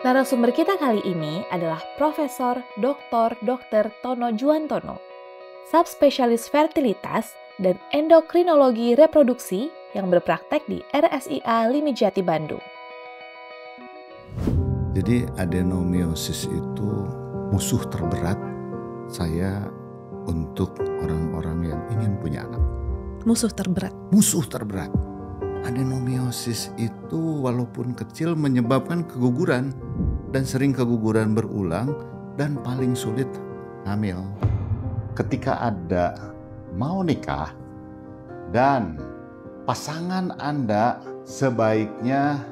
Narasumber kita kali ini adalah Profesor Dr. Tono Juwantono, subspesialis fertilitas dan endokrinologi reproduksi yang berpraktek di RSIA Limijati Bandung. Jadi adenomiosis itu musuh terberat saya untuk orang-orang yang ingin punya anak. Musuh terberat? Musuh terberat. Adenomiosis itu walaupun kecil menyebabkan keguguran dan sering keguguran berulang dan paling sulit hamil. Ketika Anda mau nikah dan pasangan Anda sebaiknya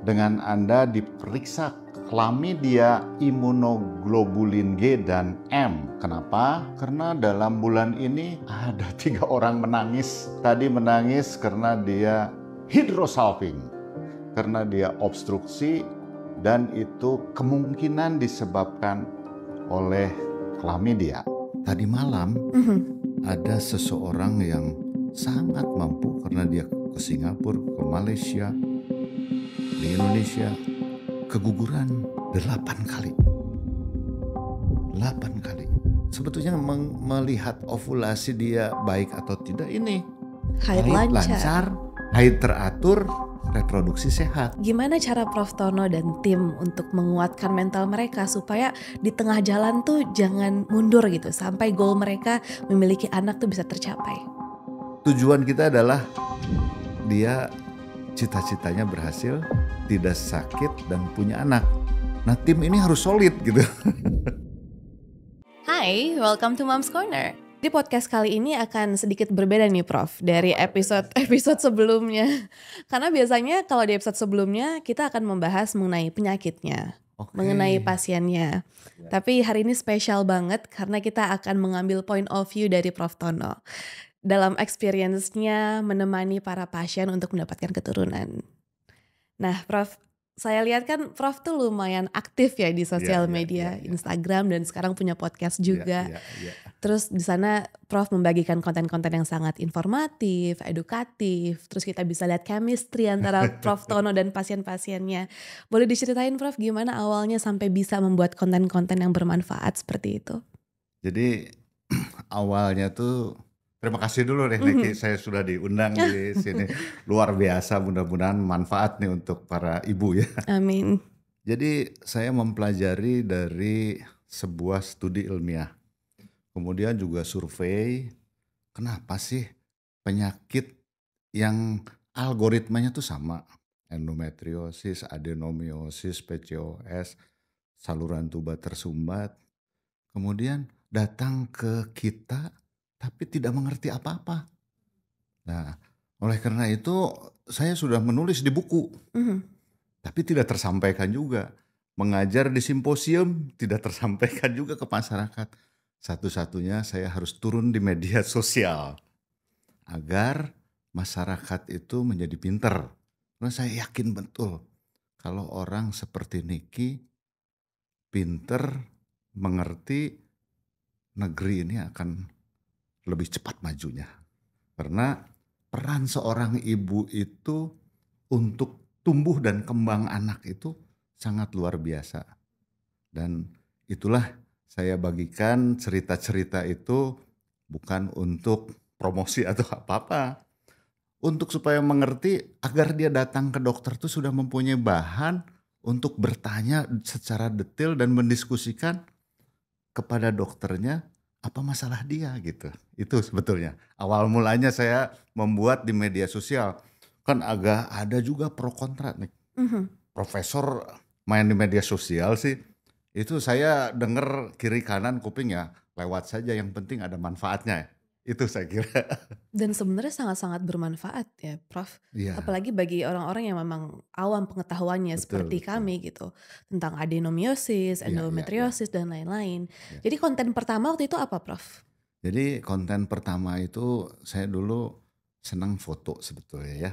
dengan Anda diperiksa klamidia, imunoglobulin G dan M. Kenapa? Karena dalam bulan ini ada 3 orang menangis. Tadi menangis karena dia hydrosalping, karena dia obstruksi dan itu kemungkinan disebabkan oleh klamidia. Tadi malam ada seseorang yang sangat mampu karena dia ke Singapura, ke Malaysia, di Indonesia, keguguran 8 kali. 8 kali. Sebetulnya melihat ovulasi dia baik atau tidak ini. Haid lancar, haid teratur, reproduksi sehat. Gimana cara Prof. Tono dan tim untuk menguatkan mental mereka supaya di tengah jalan tuh jangan mundur gitu sampai goal mereka memiliki anak tuh bisa tercapai? Tujuan kita adalah dia cita-citanya berhasil, tidak sakit dan punya anak. Nah, tim ini harus solid gitu. Hai, welcome to Mom's Corner. Di podcast kali ini akan sedikit berbeda nih Prof dari episode sebelumnya. Karena biasanya kalau di episode sebelumnya kita akan membahas mengenai penyakitnya, mengenai pasiennya. Tapi hari ini spesial banget karena kita akan mengambil point of view dari Prof Tono dalam experience-nya menemani para pasien untuk mendapatkan keturunan. Nah, Prof, saya lihat kan Prof tuh lumayan aktif ya di sosial media, Instagram dan sekarang punya podcast juga. Terus di sana Prof membagikan konten-konten yang sangat informatif, edukatif. Terus kita bisa lihat chemistry antara Prof Tono dan pasien-pasiennya. Boleh diceritain Prof gimana awalnya sampai bisa membuat konten-konten yang bermanfaat seperti itu? Jadi awalnya tuh terima kasih dulu deh Niki, saya sudah diundang di sini. Luar biasa, mudah-mudahan manfaat nih untuk para ibu ya. Amin. Jadi saya mempelajari dari sebuah studi ilmiah. Kemudian juga survei, kenapa sih penyakit yang algoritmanya tuh sama. Endometriosis, adenomiosis, PCOS, saluran tuba tersumbat. Kemudian datang ke kita tapi tidak mengerti apa-apa. Nah, oleh karena itu saya sudah menulis di buku, tapi tidak tersampaikan juga. Mengajar di simposium tidak tersampaikan juga ke masyarakat. Satu-satunya saya harus turun di media sosial agar masyarakat itu menjadi pinter. Karena saya yakin betul kalau orang seperti Niki pinter, mengerti, negeri ini akan lebih cepat majunya. Karena peran seorang ibu itu untuk tumbuh dan kembang anak itu sangat luar biasa. Dan itulah saya bagikan cerita-cerita itu bukan untuk promosi atau apa-apa. Untuk supaya mengerti agar dia datang ke dokter itu sudah mempunyai bahan untuk bertanya secara detail dan mendiskusikan kepada dokternya apa masalah dia gitu. Itu sebetulnya awal mulanya saya membuat di media sosial. Kan agak ada juga pro kontra nih. Profesor main di media sosial sih, itu saya dengar kiri kanan kuping ya lewat saja, yang penting ada manfaatnya. Itu saya kira. Dan sebenarnya sangat-sangat bermanfaat ya Prof. Ya. Apalagi bagi orang-orang yang memang awam pengetahuannya seperti kami gitu. Tentang adenomiosis, endometriosis dan lain-lain. Jadi konten pertama waktu itu apa Prof? Jadi konten pertama itu saya dulu senang foto sebetulnya ya.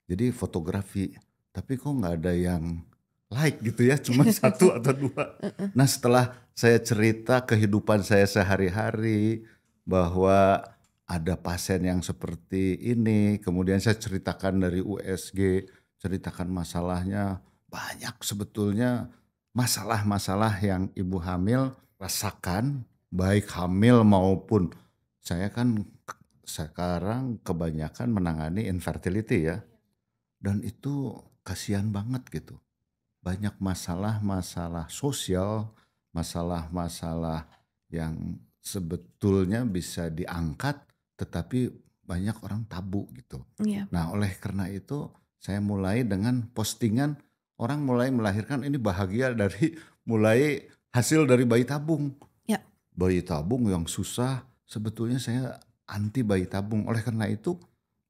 Jadi fotografi, tapi kok gak ada yang like gitu ya, cuma 1 atau 2. Nah setelah saya cerita kehidupan saya sehari-hari bahwa ada pasien yang seperti ini, kemudian saya ceritakan dari USG, ceritakan masalahnya, banyak sebetulnya masalah-masalah yang ibu hamil rasakan, baik hamil maupun saya kan sekarang kebanyakan menangani infertility ya, dan itu kasihan banget gitu. Banyak masalah-masalah sosial, masalah-masalah yang sebetulnya bisa diangkat, tetapi banyak orang tabu gitu. Iya. Nah, oleh karena itu saya mulai dengan postingan orang mulai melahirkan ini bahagia dari mulai hasil dari bayi tabung. Ya. Bayi tabung yang susah, sebetulnya saya anti bayi tabung. Oleh karena itu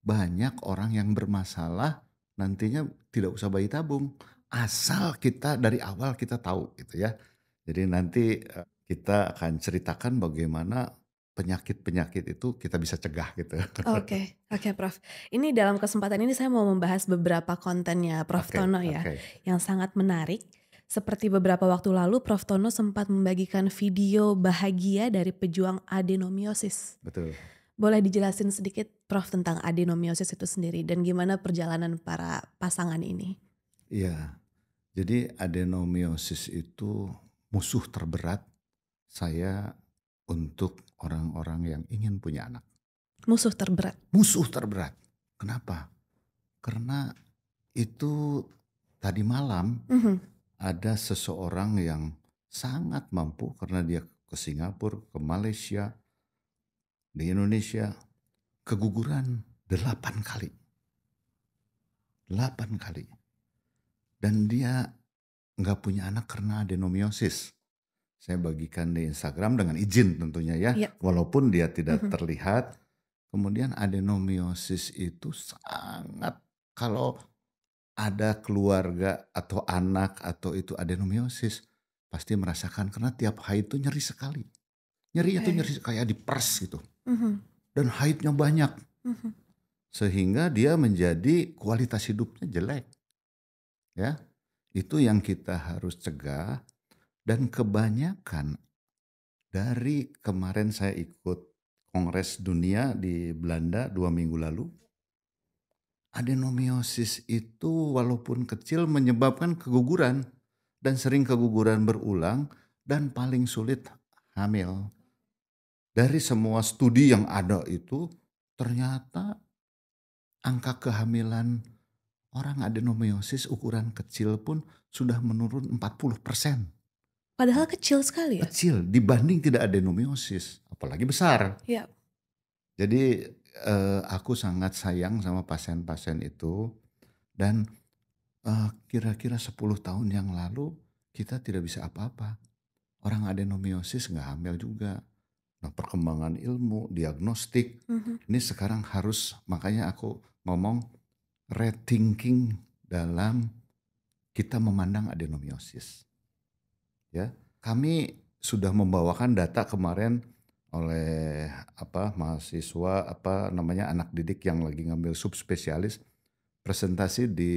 banyak orang yang bermasalah nantinya tidak usah bayi tabung. Asal kita dari awal kita tahu gitu ya. Jadi nanti kita akan ceritakan bagaimana penyakit-penyakit itu kita bisa cegah gitu. Oke, oke Prof. Ini dalam kesempatan ini saya mau membahas beberapa kontennya Prof Oke, Tono ya, oke. yang sangat menarik. Seperti beberapa waktu lalu Prof Tono sempat membagikan video bahagia dari pejuang adenomiosis. Betul. Boleh dijelasin sedikit Prof tentang adenomiosis itu sendiri dan gimana perjalanan para pasangan ini? Iya. Jadi adenomiosis itu musuh terberat saya untuk orang-orang yang ingin punya anak. Musuh terberat. Musuh terberat. Kenapa? Karena itu tadi malam Mhm. ada seseorang yang sangat mampu karena dia ke Singapura, ke Malaysia, di Indonesia, keguguran 8 kali. 8 kali. Dan dia nggak punya anak karena adenomiosis. Saya bagikan di Instagram dengan izin tentunya ya, Iya. walaupun dia tidak Mhm. terlihat. Kemudian adenomiosis itu sangat, kalau ada keluarga atau anak atau itu adenomiosis, pasti merasakan karena tiap haid itu nyeri sekali. Nyerinya tuh Oke. nyeri kayak diperes gitu. Mhm. Dan haidnya banyak. Mhm. Sehingga dia menjadi kualitas hidupnya jelek. Ya, itu yang kita harus cegah. Dan kebanyakan dari kemarin saya ikut Kongres Dunia di Belanda 2 minggu lalu. Adenomiosis itu walaupun kecil menyebabkan keguguran. Dan sering keguguran berulang dan paling sulit hamil. Dari semua studi yang ada itu ternyata angka kehamilan orang adenomiosis ukuran kecil pun sudah menurun 40%. Padahal kecil sekali ya? Kecil dibanding tidak adenomiosis, apalagi besar. Iya. Jadi aku sangat sayang sama pasien-pasien itu dan kira-kira 10 tahun yang lalu kita tidak bisa apa-apa. Orang adenomiosis nggak hamil juga. Nah, perkembangan ilmu, diagnostik, Mhm. ini sekarang harus, makanya aku ngomong rethinking dalam kita memandang adenomiosis. Ya, kami sudah membawakan data kemarin oleh mahasiswa anak didik yang lagi ngambil subspesialis presentasi di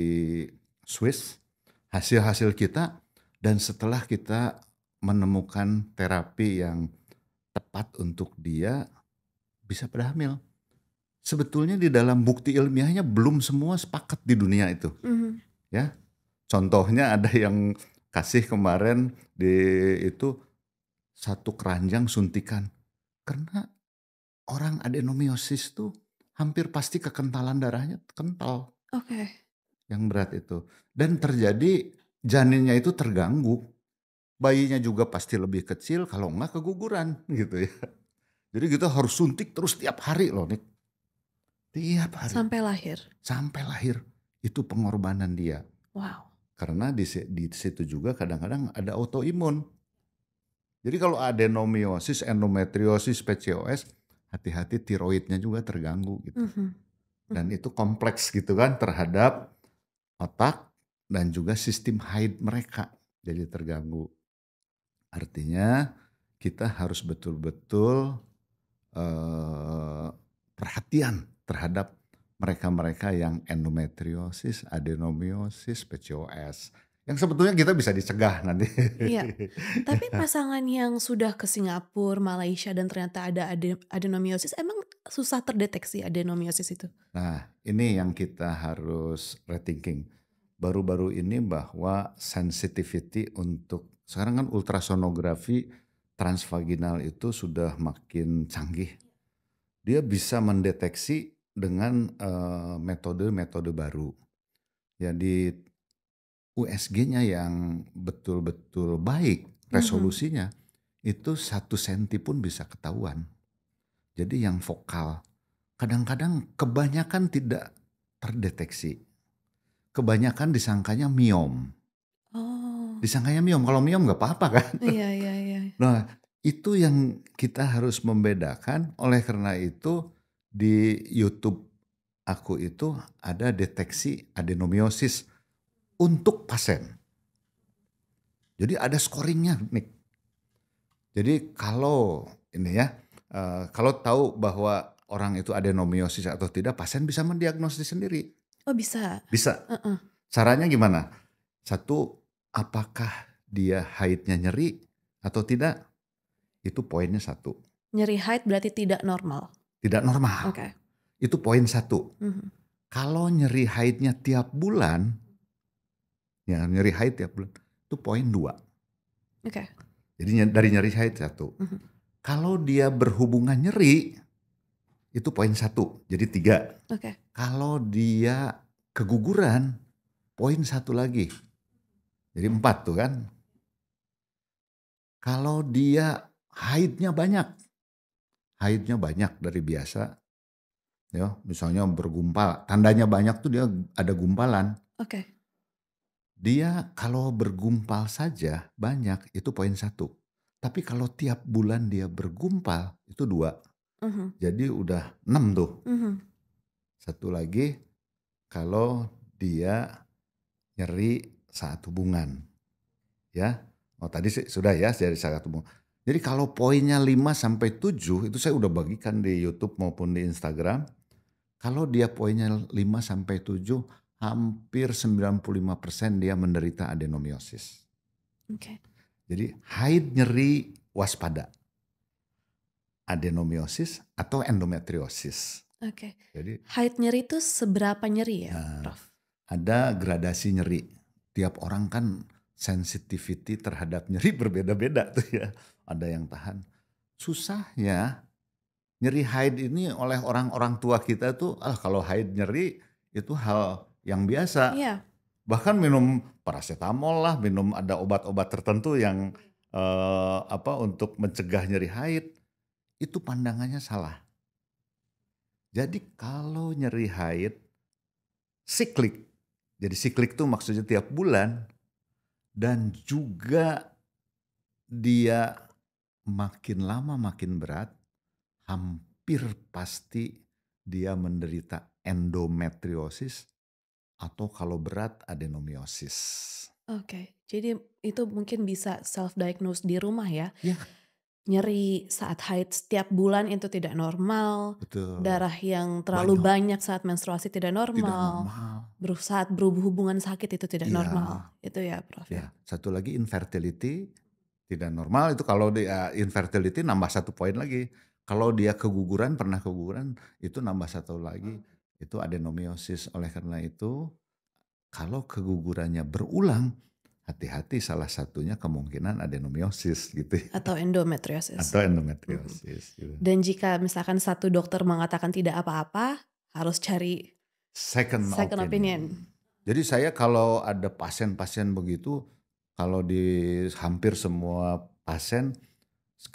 Swiss hasil-hasil kita, dan setelah kita menemukan terapi yang tepat untuk dia bisa pada hamil. Sebetulnya di dalam bukti ilmiahnya belum semua sepakat di dunia itu, Mhm. ya. Contohnya ada yang kasih kemarin di itu 1 keranjang suntikan. Karena orang adenomiosis tuh hampir pasti kekentalan darahnya kental, Oke. yang berat itu. Dan terjadi janinnya itu terganggu. Bayinya juga pasti lebih kecil kalau enggak keguguran gitu ya. Jadi kita harus suntik terus tiap hari loh Nik. Tiap hari. Sampai lahir. Sampai lahir. Itu pengorbanan dia. Wow. Karena di situ juga kadang-kadang ada autoimun. Jadi kalau adenomiosis, endometriosis, PCOS, hati-hati tiroidnya juga terganggu gitu. Mhm. Dan itu kompleks gitu kan terhadap otak dan juga sistem haid mereka jadi terganggu. Artinya kita harus betul-betul perhatian terhadap mereka-mereka yang endometriosis, adenomiosis, PCOS. Yang sebetulnya kita bisa dicegah nanti. Iya. Tapi pasangan yang sudah ke Singapura, Malaysia dan ternyata ada adenomiosis emang susah terdeteksi adenomiosis itu? Nah, ini yang kita harus rethinking. baru-baru ini bahwa sensitivity untuk sekarang kan ultrasonografi transvaginal itu sudah makin canggih. Dia bisa mendeteksi dengan metode-metode baru. Jadi USG-nya yang betul-betul baik resolusinya itu 1 senti pun bisa ketahuan. Jadi yang vokal kadang-kadang kebanyakan tidak terdeteksi. Kebanyakan disangkanya miom. Oh. Disangkanya miom, kalau miom nggak apa-apa kan. Iya, iya, iya. Nah itu yang kita harus membedakan. Oleh karena itu di YouTube aku itu ada deteksi adenomiosis untuk pasien. Jadi ada scoringnya nih. Jadi kalau ini ya, kalau tahu bahwa orang itu adenomiosis atau tidak, pasien bisa mendiagnosis sendiri. Oh bisa? Bisa. Caranya gimana? Satu, apakah dia haidnya nyeri atau tidak? Itu poinnya 1. Nyeri haid berarti tidak normal? Tidak normal. Oke. Itu poin 1. Kalau nyeri haidnya tiap bulan, ya nyeri haid tiap bulan, itu poin 2. Oke. Jadi dari nyeri haid 1. Kalau dia berhubungan nyeri, itu poin 1, jadi 3. Oke. Kalau dia keguguran, poin 1 lagi, jadi 4 tuh kan. Kalau dia haidnya banyak dari biasa, ya misalnya bergumpal, tandanya banyak tuh dia ada gumpalan. Oke. Dia kalau bergumpal saja banyak, itu poin 1. Tapi kalau tiap bulan dia bergumpal, itu 2. Jadi udah 6 tuh. 1 lagi, kalau dia nyeri saat hubungan. Ya, tadi sudah ya dari saat hubungan. Jadi kalau poinnya 5-7, itu saya udah bagikan di YouTube maupun di Instagram. Kalau dia poinnya 5-7, hampir 95% dia menderita adenomiosis. Oke. Jadi haid nyeri waspada. Adenomiosis atau endometriosis. Oke. Jadi haid nyeri itu seberapa nyeri ya, Prof? Ada gradasi nyeri. Tiap orang kan sensitivity terhadap nyeri berbeda-beda tuh ya. Ada yang tahan. Susahnya nyeri haid ini oleh orang-orang tua kita tuh, kalau haid nyeri itu hal yang biasa. Iya. Bahkan minum paracetamol lah, minum ada obat-obat tertentu yang untuk mencegah nyeri haid. Itu pandangannya salah. Jadi kalau nyeri haid siklik. Jadi siklik itu maksudnya tiap bulan. Dan juga dia makin lama makin berat, hampir pasti dia menderita endometriosis atau kalau berat adenomiosis. Oke, jadi itu mungkin bisa self-diagnose di rumah ya? Ya. Nyeri saat haid setiap bulan itu tidak normal. Betul. Darah yang terlalu banyak saat menstruasi tidak normal. Saat berhubungan sakit itu tidak normal. Itu ya, Prof. Ya. Satu lagi infertility tidak normal. Itu kalau dia infertility nambah 1 poin lagi. Kalau dia keguguran, pernah keguguran, itu nambah 1 lagi. Itu adenomiosis. Oleh karena itu, kalau kegugurannya berulang, hati-hati, salah satunya kemungkinan adenomiosis gitu. Atau endometriosis. Gitu. Dan jika misalkan satu dokter mengatakan tidak apa-apa, harus cari second opinion. Jadi saya kalau ada pasien-pasien begitu, kalau di hampir semua pasien,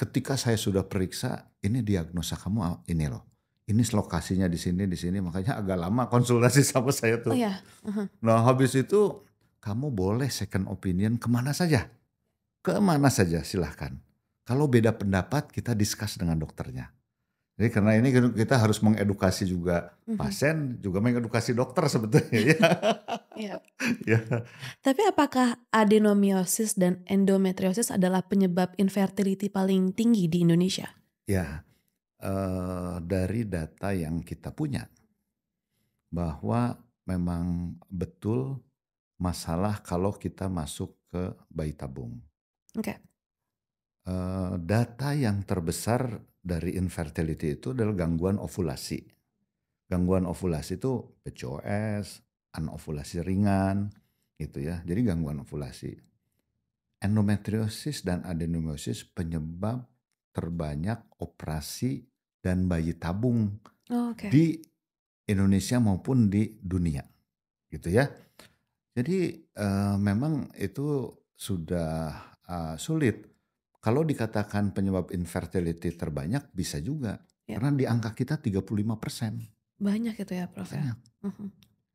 ketika saya sudah periksa, ini diagnosa kamu ini loh. Ini lokasinya di sini, makanya agak lama konsultasi sama saya tuh. Oh ya. Nah habis itu, kamu boleh second opinion kemana saja. Kemana saja silahkan. Kalau beda pendapat kita discuss dengan dokternya. Jadi karena ini kita harus mengedukasi juga pasien, juga mengedukasi dokter sebetulnya. Iya. Ya. Tapi apakah adenomiosis dan endometriosis adalah penyebab infertility paling tinggi di Indonesia? Ya, dari data yang kita punya, bahwa memang betul masalah kalau kita masuk ke bayi tabung. Oke. Data yang terbesar dari infertility itu adalah gangguan ovulasi. Gangguan ovulasi itu PCOS, anovulasi ringan, gitu ya. Jadi gangguan ovulasi. Endometriosis dan adenomyosis penyebab terbanyak operasi dan bayi tabung Oke. di Indonesia maupun di dunia, gitu ya. Jadi memang itu sudah sulit. Kalau dikatakan penyebab infertility terbanyak bisa juga. Ya. Karena di angka kita 35%. Banyak itu ya Prof ya. Banyak.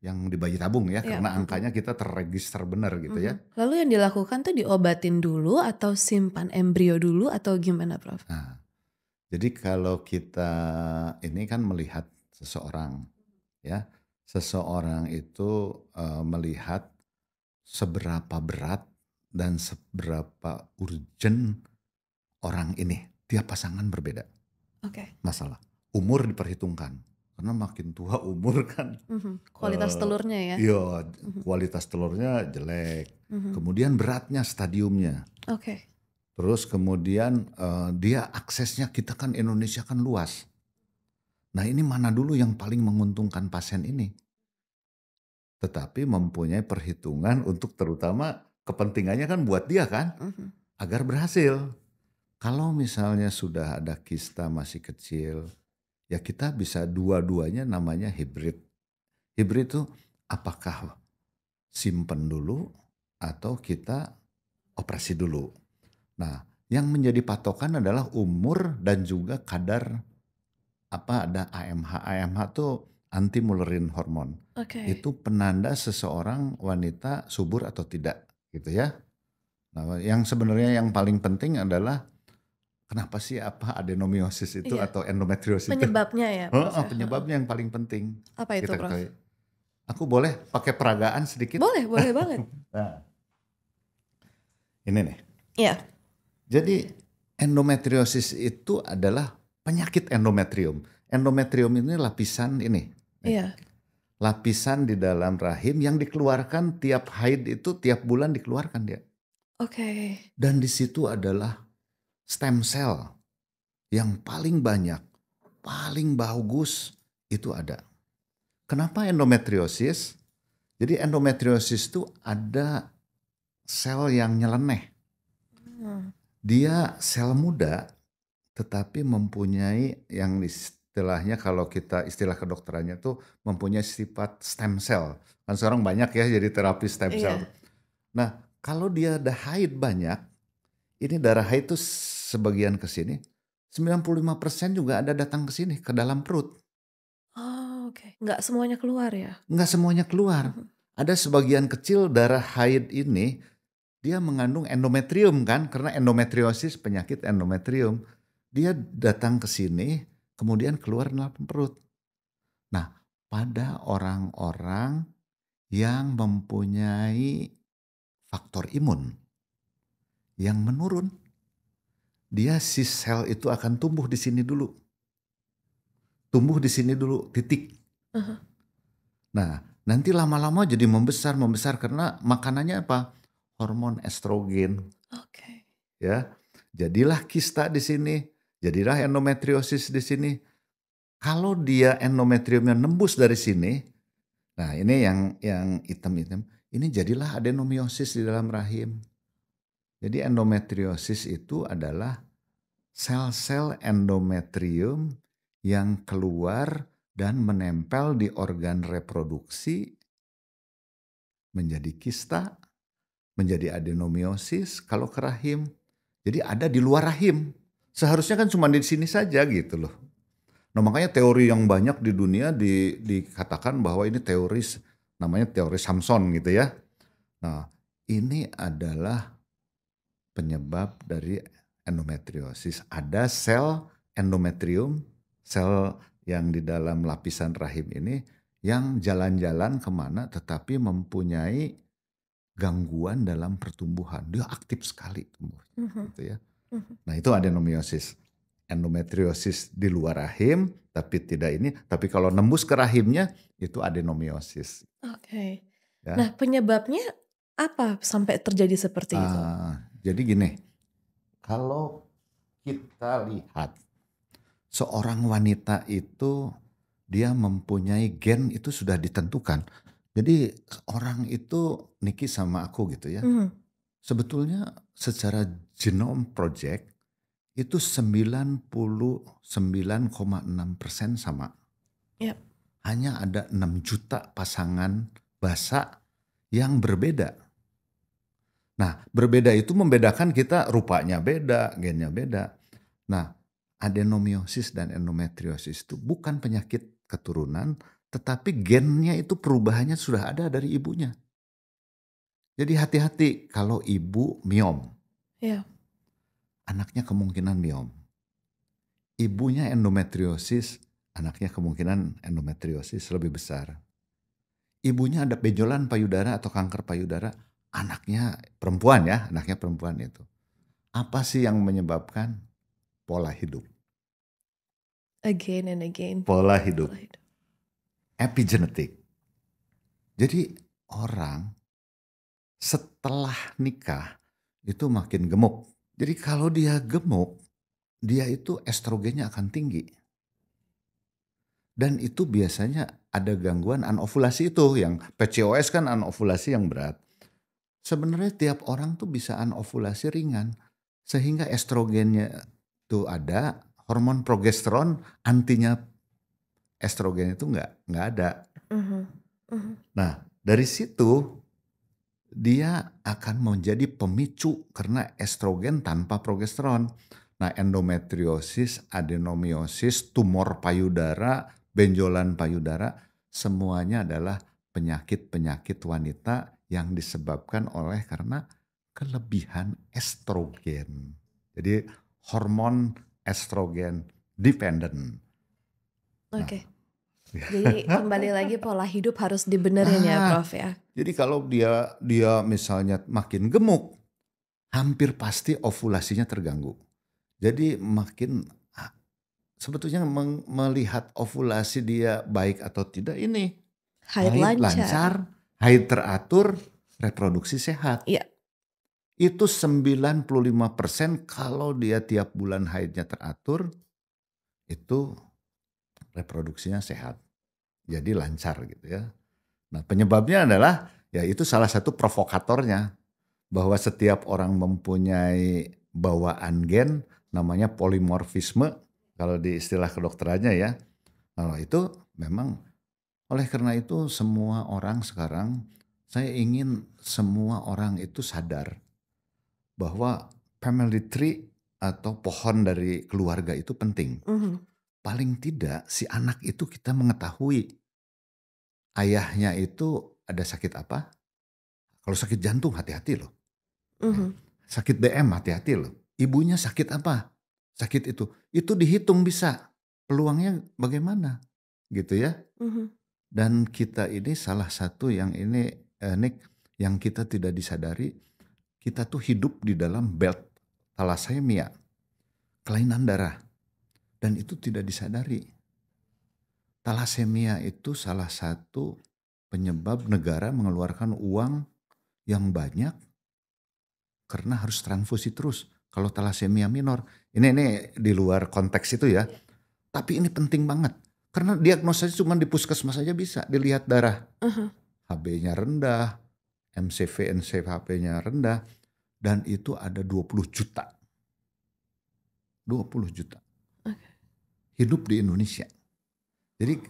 Yang di bayi tabung ya, Iya, karena angkanya kita terregister benar gitu ya. Lalu yang dilakukan tuh diobatin dulu atau simpan embrio dulu atau gimana Prof? Nah, jadi kalau kita ini kan melihat seseorang ya, seseorang itu melihat seberapa berat dan seberapa urgent orang ini. Tiap pasangan berbeda Oke. masalah. Umur diperhitungkan. Karena makin tua umur kan. Kualitas telurnya ya. Iya, kualitas telurnya jelek. Kemudian beratnya, stadiumnya. Oke. Terus kemudian dia aksesnya, kita kan Indonesia kan luas. Nah ini mana dulu yang paling menguntungkan pasien ini? Tetapi mempunyai perhitungan untuk terutama kepentingannya kan buat dia kan. Agar berhasil. Kalau misalnya sudah ada kista masih kecil, ya kita bisa dua-duanya namanya hibrid. Hibrid itu apakah simpen dulu atau kita operasi dulu. Nah, yang menjadi patokan adalah umur dan juga kadar ada AMH. AMH itu anti Mullerian hormone. Oke. Itu penanda seseorang wanita subur atau tidak, gitu ya. Nah, yang sebenarnya yang paling penting adalah kenapa sih adenomyosis itu Iya. atau endometriosis itu? Penyebabnya ya Prof ya? Penyebabnya yang paling penting. Apa itu Kita Prof? ketahui. Aku boleh pakai peragaan sedikit? Boleh banget. Nah, ini nih. Iya. Jadi endometriosis itu adalah penyakit endometrium. Endometrium ini lapisan ini. Iya. Lapisan di dalam rahim yang dikeluarkan tiap haid itu tiap bulan dikeluarkan dia. Oke. Dan di situ adalah stem cell yang paling banyak, paling bagus itu ada. Kenapa endometriosis? Jadi endometriosis itu ada sel yang nyeleneh. Dia sel muda tetapi mempunyai yang istilahnya kalau kita istilah kedokterannya tuh mempunyai sifat stem cell. Kan sekarang banyak ya jadi terapi stem cell. Iya. Nah kalau dia ada haid banyak, ini darah haid tuh sebagian ke sini, 95% juga ada datang ke sini, ke dalam perut. Oh, oke. Nggak semuanya keluar ya? Nggak semuanya keluar. Ada sebagian kecil darah haid ini, dia mengandung endometrium kan, karena endometriosis penyakit endometrium. Dia datang ke sini, kemudian keluar dalam perut. Nah, pada orang-orang yang mempunyai faktor imun yang menurun, dia si sel itu akan tumbuh di sini dulu. Tumbuh di sini dulu, titik. Nah, nanti lama-lama jadi membesar karena makanannya apa? Hormon estrogen. Oke. Ya, jadilah kista di sini, jadilah endometriosis di sini. Kalau dia endometriumnya nembus dari sini, nah ini yang hitam-hitam, ini jadilah adenomyosis di dalam rahim. Jadi endometriosis itu adalah sel-sel endometrium yang keluar dan menempel di organ reproduksi, menjadi kista, menjadi adenomyosis kalau ke rahim. Jadi ada di luar rahim. Seharusnya kan cuma di sini saja gitu loh. Nah makanya teori yang banyak di dunia dikatakan bahwa ini teori namanya teori Samson gitu ya. Nah ini adalah penyebab dari endometriosis. Ada sel endometrium, sel yang di dalam lapisan rahim ini yang jalan-jalan kemana tetapi mempunyai gangguan dalam pertumbuhan. Dia aktif sekali tumbuh gitu ya. Nah itu adenomyosis. Endometriosis di luar rahim tapi tidak ini, tapi kalau nembus ke rahimnya itu adenomyosis. Oke. Ya. Nah, penyebabnya apa sampai terjadi seperti itu? Jadi gini, kalau kita lihat seorang wanita itu dia mempunyai gen itu sudah ditentukan. Jadi orang itu Niki sama aku gitu ya. Sebetulnya secara Genome Project itu 99,6% sama. Yap. Hanya ada 6 juta pasangan basa yang berbeda. Nah, berbeda itu membedakan kita rupanya beda, gennya beda. Nah, adenomiosis dan endometriosis itu bukan penyakit keturunan, tetapi gennya itu perubahannya sudah ada dari ibunya. Jadi hati-hati kalau ibu miom, Ya. anaknya kemungkinan miom. Ibunya endometriosis, anaknya kemungkinan endometriosis lebih besar. Ibunya ada benjolan payudara atau kanker payudara, anaknya perempuan ya, anaknya perempuan itu. Apa sih yang menyebabkan? Pola hidup. Again and again. Pola hidup. Epigenetik. Jadi orang setelah nikah itu makin gemuk. Jadi kalau dia gemuk, dia itu estrogennya akan tinggi. Dan itu biasanya ada gangguan anovulasi itu, yang PCOS kan anovulasi yang berat. Sebenarnya tiap orang tuh bisa anovulasi ringan, sehingga estrogennya tuh ada, hormon progesteron antinya estrogen itu nggak ada. Nah dari situ dia akan menjadi pemicu karena estrogen tanpa progesteron. Nah endometriosis, adenomiosis, tumor payudara, benjolan payudara, semuanya adalah penyakit-penyakit wanita yang disebabkan oleh karena kelebihan estrogen. Jadi hormon estrogen dependent. Oke. Jadi kembali lagi pola hidup harus dibenerin ya Prof ya. Jadi kalau dia misalnya makin gemuk, hampir pasti ovulasinya terganggu. Jadi makin sebetulnya melihat ovulasi dia baik atau tidak ini haid lancar, haid teratur, reproduksi sehat. Iya. Itu 95% kalau dia tiap bulan haidnya teratur, itu reproduksinya sehat. Jadi lancar gitu ya. Nah penyebabnya adalah ya itu salah satu provokatornya. Bahwa setiap orang mempunyai bawaan gen namanya polimorfisme kalau di istilah kedokterannya ya. Kalau itu memang oleh karena itu semua orang sekarang saya ingin semua orang itu sadar bahwa family tree atau pohon dari keluarga itu penting. Paling tidak si anak itu kita mengetahui ayahnya itu ada sakit apa. Kalau sakit jantung hati-hati loh. Sakit DM hati-hati loh. Ibunya sakit apa? Sakit itu dihitung bisa. Peluangnya bagaimana? Gitu ya. Dan kita ini salah satu yang ini Nick, yang kita tidak disadari, kita tuh hidup di dalam belt thalassemia, kelainan darah. Dan itu tidak disadari. Thalassemia itu salah satu penyebab negara mengeluarkan uang yang banyak karena harus transfusi terus. Kalau thalassemia minor, ini di luar konteks itu ya. Tapi ini penting banget. Karena diagnosanya cuma di puskesmas saja bisa dilihat darah. HB-nya rendah, MCV, NCVP-nya rendah. Dan itu ada 20 juta. 20 juta. Hidup di Indonesia. Jadi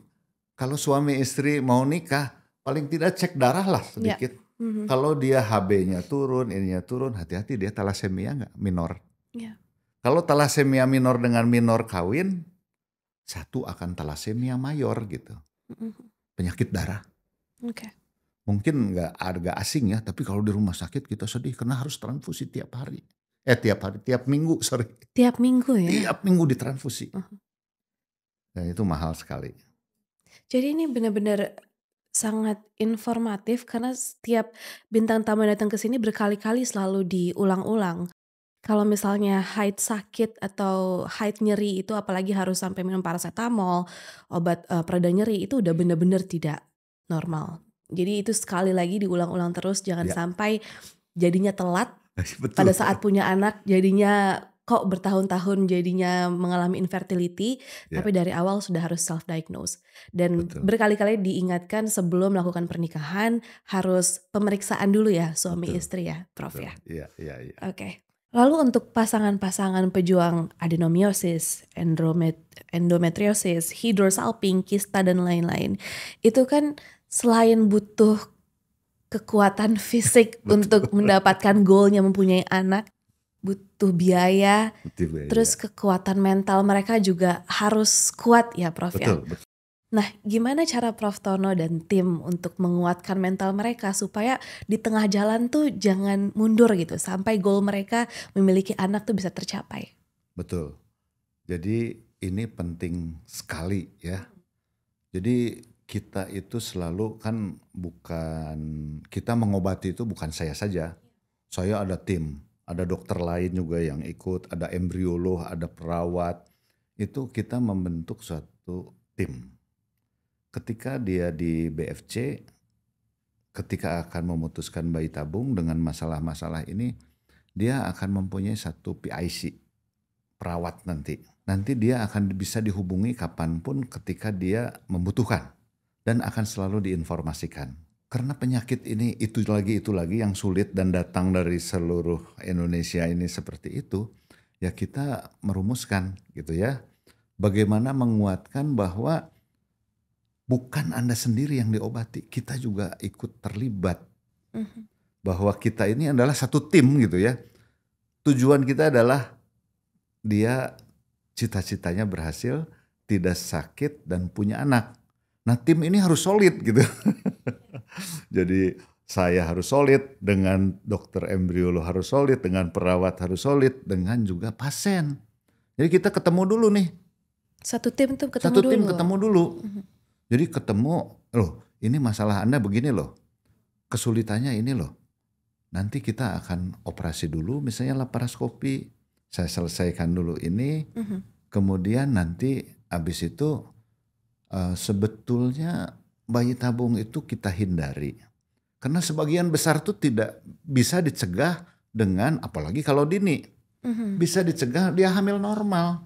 kalau suami istri mau nikah, paling tidak cek darah lah sedikit. Kalau dia HB-nya turun, ininya turun, hati-hati dia thalassemia nggak minor. Kalau thalassemia minor dengan minor kawin, satu akan thalassemia mayor gitu. Penyakit darah. Mungkin nggak agak asing ya, tapi kalau di rumah sakit kita sedih karena harus transfusi tiap minggu. Tiap minggu ya? Tiap minggu ditransfusi. Dan itu mahal sekali. Jadi ini benar-benar sangat informatif karena setiap bintang tamu yang datang ke sini berkali-kali selalu diulang-ulang. Kalau misalnya haid sakit atau haid nyeri itu apalagi harus sampai minum paracetamol, obat pereda nyeri itu udah benar-benar tidak normal. Jadi itu sekali lagi diulang-ulang terus, jangan sampai jadinya telat. Betul. Pada saat punya anak jadinya kok bertahun-tahun jadinya mengalami infertility, Ya, tapi dari awal sudah harus self-diagnose. Dan betul, berkali-kali diingatkan sebelum melakukan pernikahan harus pemeriksaan dulu ya suami betul, istri ya Prof betul. ya. Iya, iya, iya. Oke. Lalu untuk pasangan-pasangan pejuang adenomiosis, endometriosis, hidrosalping, kista dan lain-lain. Itu kan selain butuh kekuatan fisik untuk Betul, mendapatkan goalnya mempunyai anak, butuh biaya, betul ya, iya. terus kekuatan mental mereka juga harus kuat ya Prof ya. Betul, betul. Nah, gimana cara Prof Tono dan tim untuk menguatkan mental mereka supaya di tengah jalan tuh jangan mundur gitu sampai goal mereka memiliki anak tuh bisa tercapai? Betul. Jadi ini penting sekali ya. Jadi kita itu selalu kan bukan, kita mengobati itu bukan saya saja. Saya ada tim, ada dokter lain juga yang ikut, ada embriolog, ada perawat. Itu kita membentuk suatu tim. Ketika dia di BFC, ketika akan memutuskan bayi tabung dengan masalah-masalah ini, dia akan mempunyai satu PIC, perawat nanti. Nanti dia akan bisa dihubungi kapanpun ketika dia membutuhkan dan akan selalu diinformasikan. Karena penyakit ini itu lagi yang sulit dan datang dari seluruh Indonesia ini seperti itu, ya kita merumuskan gitu ya. Bagaimana menguatkan bahwa bukan Anda sendiri yang diobati, kita juga ikut terlibat. Bahwa kita ini adalah satu tim gitu ya. Tujuan kita adalah dia cita-citanya berhasil, tidak sakit dan punya anak. Nah tim ini harus solid gitu. Jadi saya harus solid, dengan dokter embriolog harus solid, dengan perawat harus solid, dengan juga pasien. Jadi kita ketemu dulu nih. Satu tim tuh ketemu Satu dulu. tim ketemu dulu. Jadi ketemu, loh ini masalah Anda begini loh. Kesulitannya ini loh. Nanti kita akan operasi dulu misalnya laparoskopi. Saya selesaikan dulu ini, kemudian nanti habis itu sebetulnya bayi tabung itu kita hindari. Karena sebagian besar tuh tidak bisa dicegah dengan, apalagi kalau dini, bisa dicegah dia hamil normal.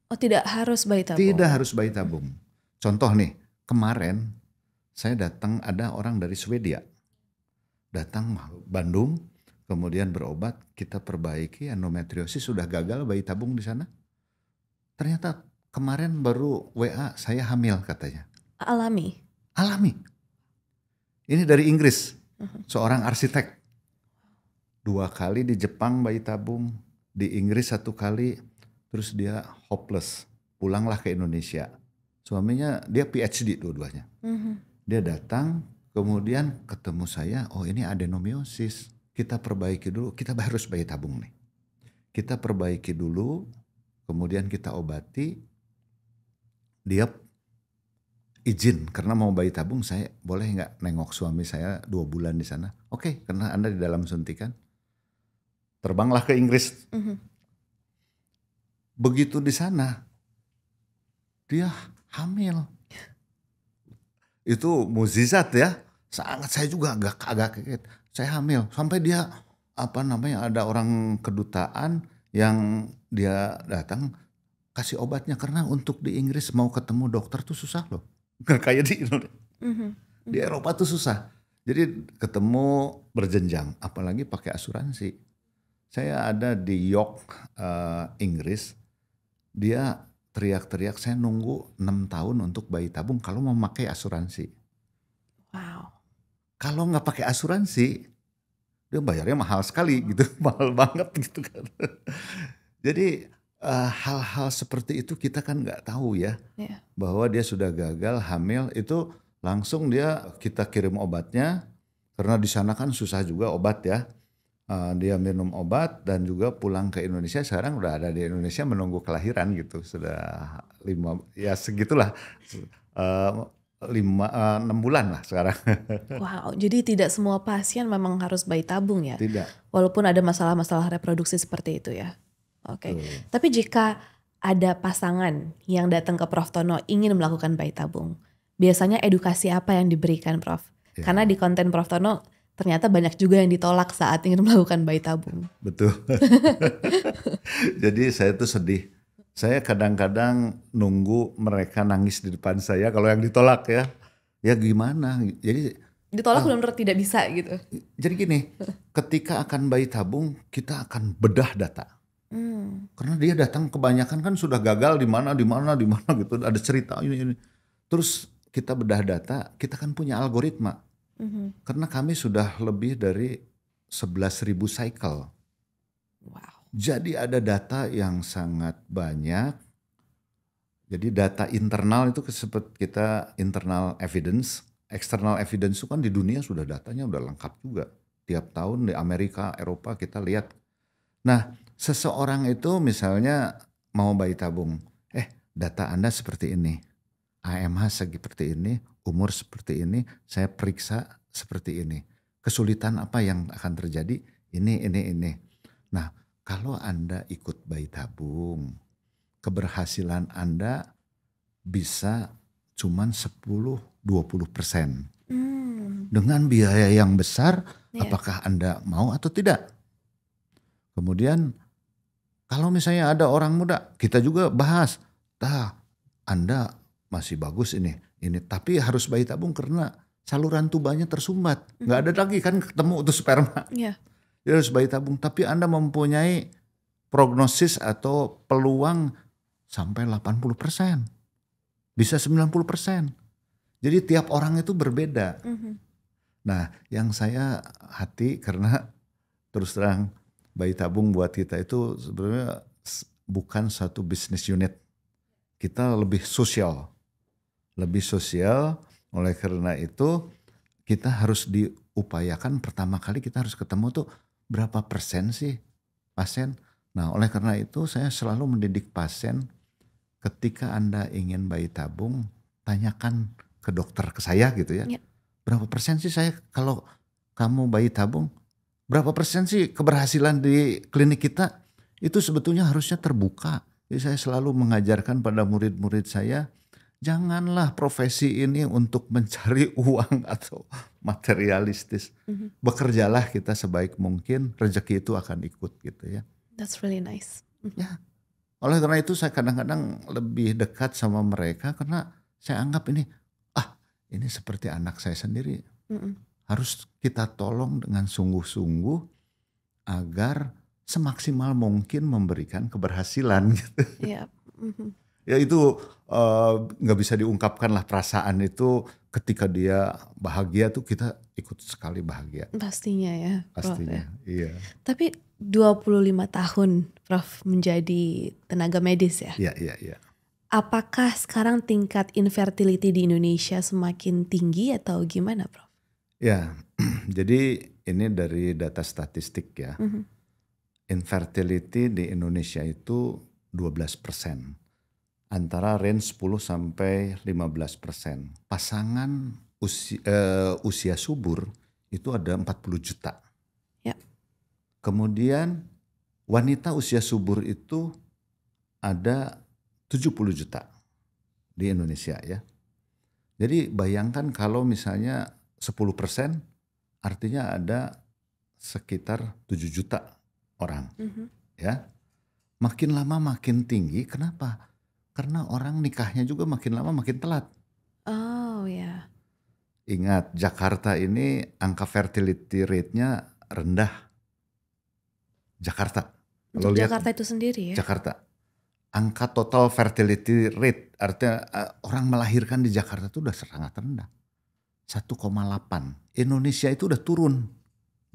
Oh tidak harus bayi tabung? Tidak harus bayi tabung. Contoh nih, kemarin saya datang ada orang dari Swedia. Datang Bandung, kemudian berobat, kita perbaiki endometriosis, sudah gagal bayi tabung di sana. Ternyata kemarin baru WA, saya hamil katanya. Alami? Alami. Ini dari Inggris, seorang arsitek. 2 kali di Jepang bayi tabung, di Inggris 1 kali, terus dia hopeless. Pulanglah ke Indonesia. Suaminya dia PhD dua-duanya. Dia datang, kemudian ketemu saya, oh ini adenomiosis. Kita perbaiki dulu, kita harus bayi tabung nih. Kita perbaiki dulu, kemudian kita obati. Dia izin, karena mau bayi tabung, saya boleh nggak nengok suami saya 2 bulan di sana? Oke, karena Anda di dalam suntikan. Terbanglah ke Inggris. Begitu di sana, dia hamil. Itu mukjizat ya. Sangat, saya juga agak kaget. Saya hamil sampai dia ada orang kedutaan yang dia datang kasih obatnya, karena untuk di Inggris mau ketemu dokter tuh susah loh. Kayak di Indonesia. Di Eropa tuh susah. Jadi ketemu berjenjang, apalagi pakai asuransi. Saya ada di York, Inggris. Dia teriak-teriak, saya nunggu 6 tahun untuk bayi tabung kalau mau pakai asuransi. Wow. Kalau nggak pakai asuransi, dia bayarnya mahal sekali gitu, mahal banget gitu kan. Jadi hal-hal seperti itu kita kan nggak tahu ya, bahwa dia sudah gagal hamil itu langsung kita kirim obatnya, karena di sana kan susah juga obat ya. Dia minum obat dan juga pulang ke Indonesia. Sekarang udah ada di Indonesia menunggu kelahiran gitu, sudah 5 ya segitulah, 6 bulan lah sekarang. Wow, jadi tidak semua pasien memang harus bayi tabung ya? Tidak. Walaupun ada masalah-masalah reproduksi seperti itu ya? Oke. Tapi jika ada pasangan yang datang ke Prof Tono ingin melakukan bayi tabung, biasanya edukasi apa yang diberikan Prof? Ya. Karena di konten Prof Tono ternyata banyak juga yang ditolak saat ingin melakukan bayi tabung. Betul. Jadi saya tuh sedih. Saya kadang-kadang nunggu mereka nangis di depan saya kalau yang ditolak ya. Ya gimana? Jadi Ditolak benar-benar tidak bisa gitu. jadi gini, ketika akan bayi tabung kita akan bedah data. Karena dia datang kebanyakan kan sudah gagal di mana gitu, ada cerita ini. Terus kita bedah data, kita kan punya algoritma. Karena kami sudah lebih dari 11.000 cycle. Wow. Jadi ada data yang sangat banyak. Jadi data internal itu seperti kita internal evidence, external evidence itu kan di dunia sudah datanya udah lengkap juga. Tiap tahun di Amerika, Eropa kita lihat. Nah, seseorang itu misalnya mau bayi tabung, data Anda seperti ini, AMH seperti ini, umur seperti ini, saya periksa seperti ini. Kesulitan apa yang akan terjadi? Ini. Nah, kalau Anda ikut bayi tabung, keberhasilan Anda bisa cuman 10-20%. Dengan biaya yang besar, apakah Anda mau atau tidak? Kemudian kalau misalnya ada orang muda, kita juga bahas, Anda masih bagus ini, tapi harus bayi tabung karena saluran tubuhnya tersumbat. Nggak ada lagi kan ketemu tuh sperma. Dia harus bayi tabung, tapi Anda mempunyai prognosis atau peluang sampai 80%. Bisa 90%. Jadi tiap orang itu berbeda. Nah, yang saya hati karena terus terang bayi tabung buat kita itu sebenarnya bukan satu bisnis unit. Kita lebih sosial. Oleh karena itu kita harus diupayakan pertama kali kita harus ketemu tuh berapa persen sih pasien. Nah, oleh karena itu saya selalu mendidik pasien ketika Anda ingin bayi tabung, tanyakan ke dokter, ke saya gitu ya. Berapa persen sih saya kalau kamu bayi tabung, berapa persen sih keberhasilan di klinik kita? Itu sebetulnya harusnya terbuka. Jadi saya selalu mengajarkan pada murid-murid saya, janganlah profesi ini untuk mencari uang atau materialistis. Bekerjalah kita sebaik mungkin, rezeki itu akan ikut gitu ya. That's really nice. Ya. Oleh karena itu saya kadang-kadang lebih dekat sama mereka karena saya anggap ini seperti anak saya sendiri. Harus kita tolong dengan sungguh-sungguh agar semaksimal mungkin memberikan keberhasilan gitu. Ya itu nggak bisa diungkapkan lah, perasaan itu ketika dia bahagia tuh kita ikut sekali bahagia. Pastinya ya. Pastinya, Prof, iya. Tapi 25 tahun Prof menjadi tenaga medis ya. Iya. Apakah sekarang tingkat infertility di Indonesia semakin tinggi atau gimana, Prof? Ya, jadi ini dari data statistik ya. Infertility di Indonesia itu 12%. Antara range 10 sampai 15%. Pasangan usia subur itu ada 40 juta. Ya. Kemudian wanita usia subur itu ada 70 juta di Indonesia ya. Jadi bayangkan kalau misalnya 10%, artinya ada sekitar 7 juta orang. Ya. Makin lama makin tinggi, kenapa? Karena orang nikahnya juga makin lama makin telat. Oh ya. Ingat, Jakarta ini angka fertility rate-nya rendah. Jakarta. Untuk Jakarta itu sendiri ya? Jakarta. Angka total fertility rate, artinya orang melahirkan di Jakarta itu udah sangat rendah. 1,8. Indonesia itu udah turun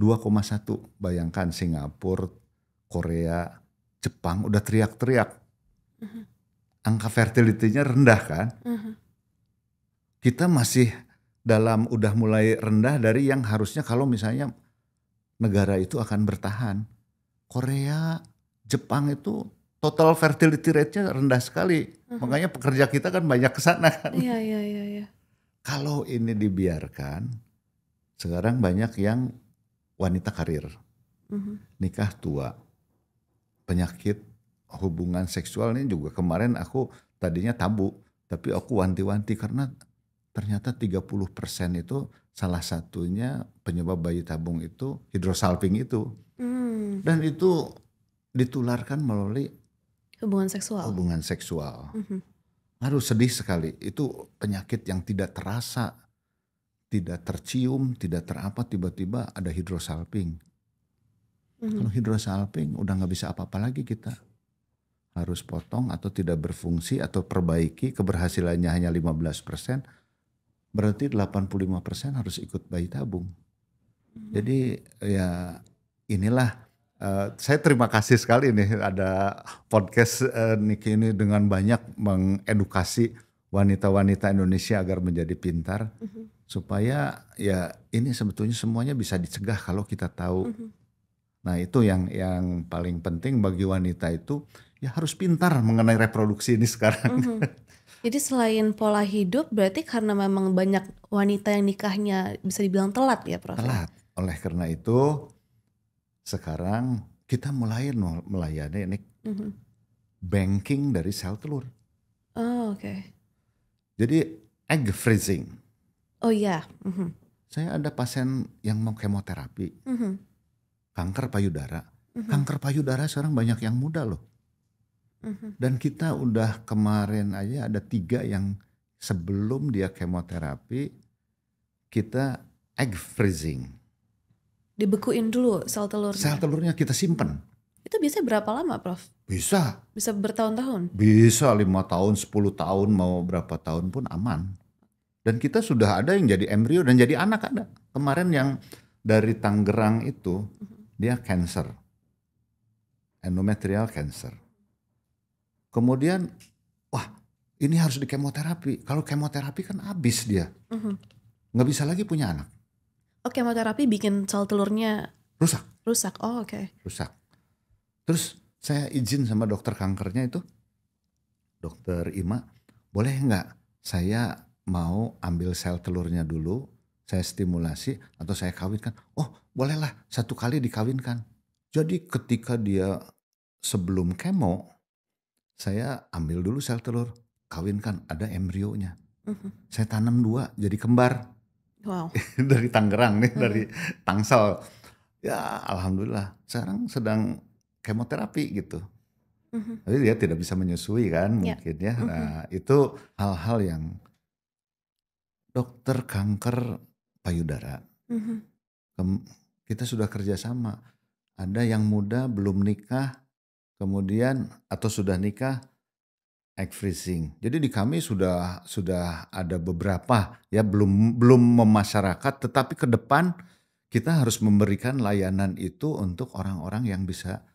2,1. Bayangkan Singapura, Korea, Jepang udah teriak-teriak. Angka fertility-nya rendah kan? Kita masih udah mulai rendah dari yang harusnya kalau misalnya negara itu akan bertahan. Korea, Jepang itu total fertility rate-nya rendah sekali. Makanya pekerja kita kan banyak ke sana kan. Iya. Kalau ini dibiarkan, sekarang banyak yang wanita karir. Nikah tua. Penyakit hubungan seksual ini juga kemarin aku tadinya tabu. Tapi aku wanti-wanti karena ternyata 30% itu salah satunya penyebab bayi tabung itu hidrosalping itu. Hmm, Dan itu ditularkan melalui hubungan seksual. hubungan seksual. Mhm. Aduh, sedih sekali. Itu penyakit yang tidak terasa, tidak tercium, tidak terapa, tiba-tiba ada hidrosalping. Kalau Mhm. hidrosalping udah nggak bisa apa-apa lagi kita. Harus potong atau tidak berfungsi atau perbaiki, keberhasilannya hanya 15%, berarti 85% harus ikut bayi tabung. Jadi ya inilah, saya terima kasih sekali nih ada podcast Niki ini dengan banyak mengedukasi wanita-wanita Indonesia agar menjadi pintar. Mhm. Supaya ya ini sebetulnya semuanya bisa dicegah kalau kita tahu. Mhm. Nah itu yang paling penting bagi wanita itu ya harus pintar mengenai reproduksi ini sekarang. Mhm. Jadi selain pola hidup berarti karena memang banyak wanita yang nikahnya bisa dibilang telat ya Prof ya? Telat. Oleh karena itu sekarang kita mulai melayani ini Mhm. banking dari sel telur. Oh, oke. Jadi egg freezing. Oh iya. Mhm. Saya ada pasien yang mau kemoterapi, Mhm. kanker payudara. Mhm. Kanker payudara sekarang banyak yang muda loh. Mhm. Dan kita udah kemarin aja ada 3 yang sebelum dia kemoterapi kita egg freezing. Dibekuin dulu sel telurnya. Sel telurnya kita simpen. Itu biasanya berapa lama Prof? Bisa Bisa bertahun-tahun? 5 tahun, 10 tahun, mau berapa tahun pun aman. Dan kita sudah ada yang jadi embrio dan jadi anak ada. Kemarin yang dari Tangerang itu dia cancer, endometrial cancer. Kemudian, wah ini harus dikemoterapi. Kalau kemoterapi kan habis dia. Mhm. Nggak bisa lagi punya anak. Oh, kemoterapi bikin sel telurnya Rusak. rusak. Oh, oke. Rusak. Terus saya izin sama dokter kankernya itu, dokter Ima, boleh nggak saya mau ambil sel telurnya dulu, saya stimulasi atau saya kawinkan? Oh bolehlah, 1 kali dikawinkan. Jadi ketika dia sebelum kemo, saya ambil dulu sel telur, kawinkan, ada embrionya. Mhm. Saya tanam 2 jadi kembar. Wow. Dari Tangerang nih, Mhm. dari Tangsel. Ya alhamdulillah sekarang sedang kemoterapi gitu. Mhm. Tapi dia tidak bisa menyusui kan Ya. mungkin ya. Mhm. Nah itu hal-hal yang dokter kanker payudara. Mhm. Kita sudah kerjasama. Ada yang muda belum nikah, kemudian atau sudah nikah egg freezing. Jadi di kami sudah ada beberapa ya belum memasyarakat, tetapi ke depan kita harus memberikan layanan itu untuk orang-orang yang bisa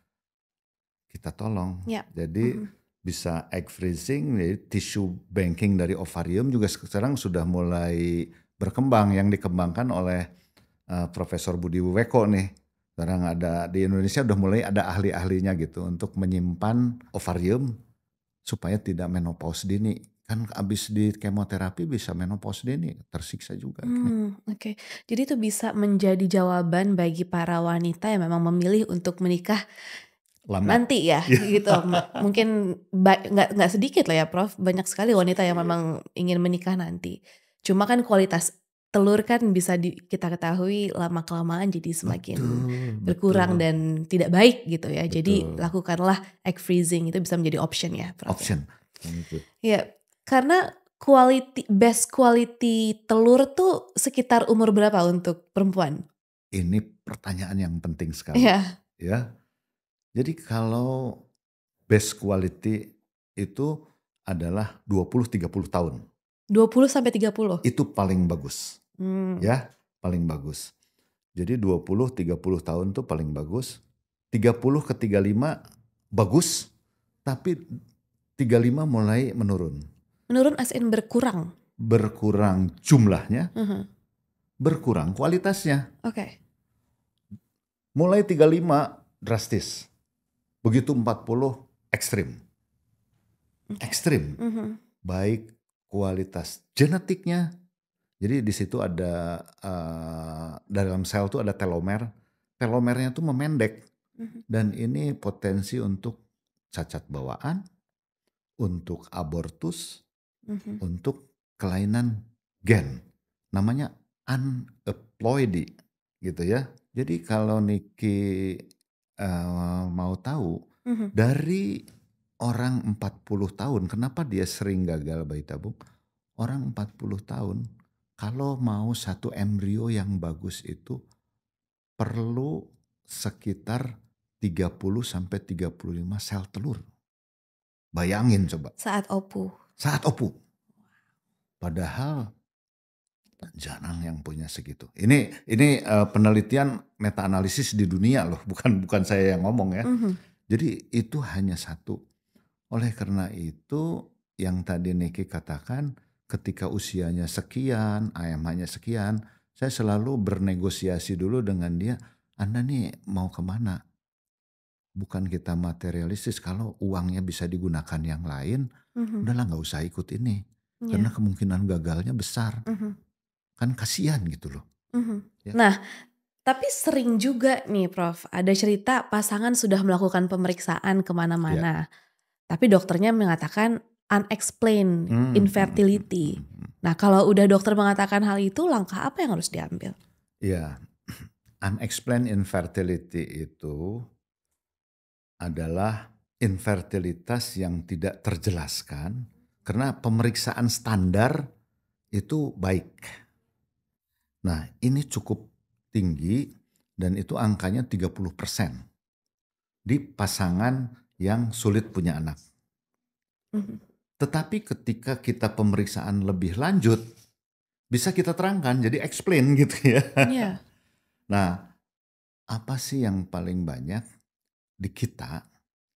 kita tolong. Ya. Jadi Mhm. bisa egg freezing, jadi tissue banking dari ovarium juga sekarang sudah mulai berkembang yang dikembangkan oleh Profesor Budi Wiweko nih. Sekarang ada di Indonesia udah mulai ada ahli-ahlinya gitu untuk menyimpan ovarium supaya tidak menopause dini. Kan abis di kemoterapi bisa menopause dini, tersiksa juga. Oke. Jadi itu bisa menjadi jawaban bagi para wanita yang memang memilih untuk menikah Lama. nanti ya, gitu. Mungkin nggak sedikit lah ya Prof, banyak sekali wanita yang memang ingin menikah nanti. Cuma kan kualitas telur kan bisa kita ketahui lama-kelamaan jadi semakin berkurang Betul. dan tidak baik gitu ya. Jadi Betul. lakukanlah egg freezing, itu bisa menjadi option ya Prof. Option. Gitu. Ya, karena best quality telur tuh sekitar umur berapa untuk perempuan? Ini pertanyaan yang penting sekali. Iya. Ya. Jadi kalau best quality itu adalah 20-30 tahun. 20-30? Itu paling bagus. Hmm. Ya, paling bagus. Jadi 20-30 tahun tuh paling bagus. 30 ke 35 bagus, tapi 35 mulai menurun. Menurun as in berkurang? Berkurang jumlahnya, Mhm. berkurang kualitasnya. Oke. Mulai 35 drastis. Begitu 40 ekstrim. Oke. Ekstrim. Mhm. Baik kualitas genetiknya. Jadi di situ ada dalam sel tuh ada telomer. Telomernya tuh memendek. Mhm. Dan ini potensi untuk cacat bawaan, untuk abortus, Mhm. untuk kelainan gen. Namanya aneuploidy gitu ya. Jadi kalau Niki mau tahu Mhm. dari orang 40 tahun kenapa dia sering gagal bayi tabung? Orang 40 tahun kalau mau satu embrio yang bagus itu perlu sekitar 30 sampai 35 sel telur. Bayangin coba Saat opu. saat opu. Padahal jarang yang punya segitu. Ini penelitian meta analisis di dunia loh, bukan saya yang ngomong ya. Mhm. Jadi itu hanya satu. Oleh karena itu yang tadi Niki katakan ketika usianya sekian, AMH-nya sekian, saya selalu bernegosiasi dulu dengan dia, Anda nih mau kemana? Bukan kita materialistis, kalau uangnya bisa digunakan yang lain, Mhm. udahlah nggak usah ikut ini. Karena Iya. kemungkinan gagalnya besar. Mhm. Kan kasihan gitu loh. Mhm. Ya. Nah, tapi sering juga nih Prof, ada cerita pasangan sudah melakukan pemeriksaan Ya. kemana-mana, tapi dokternya mengatakan unexplained infertility. Nah, kalau udah dokter mengatakan hal itu, langkah apa yang harus diambil? Ya, unexplained infertility itu adalah infertilitas yang tidak terjelaskan karena pemeriksaan standar itu baik. Nah, ini cukup tinggi dan itu angkanya 30% di pasangan yang sulit punya anak. Mhm. Tetapi ketika kita pemeriksaan lebih lanjut, bisa kita terangkan, jadi explain gitu ya. Iya. Nah, apa sih yang paling banyak di kita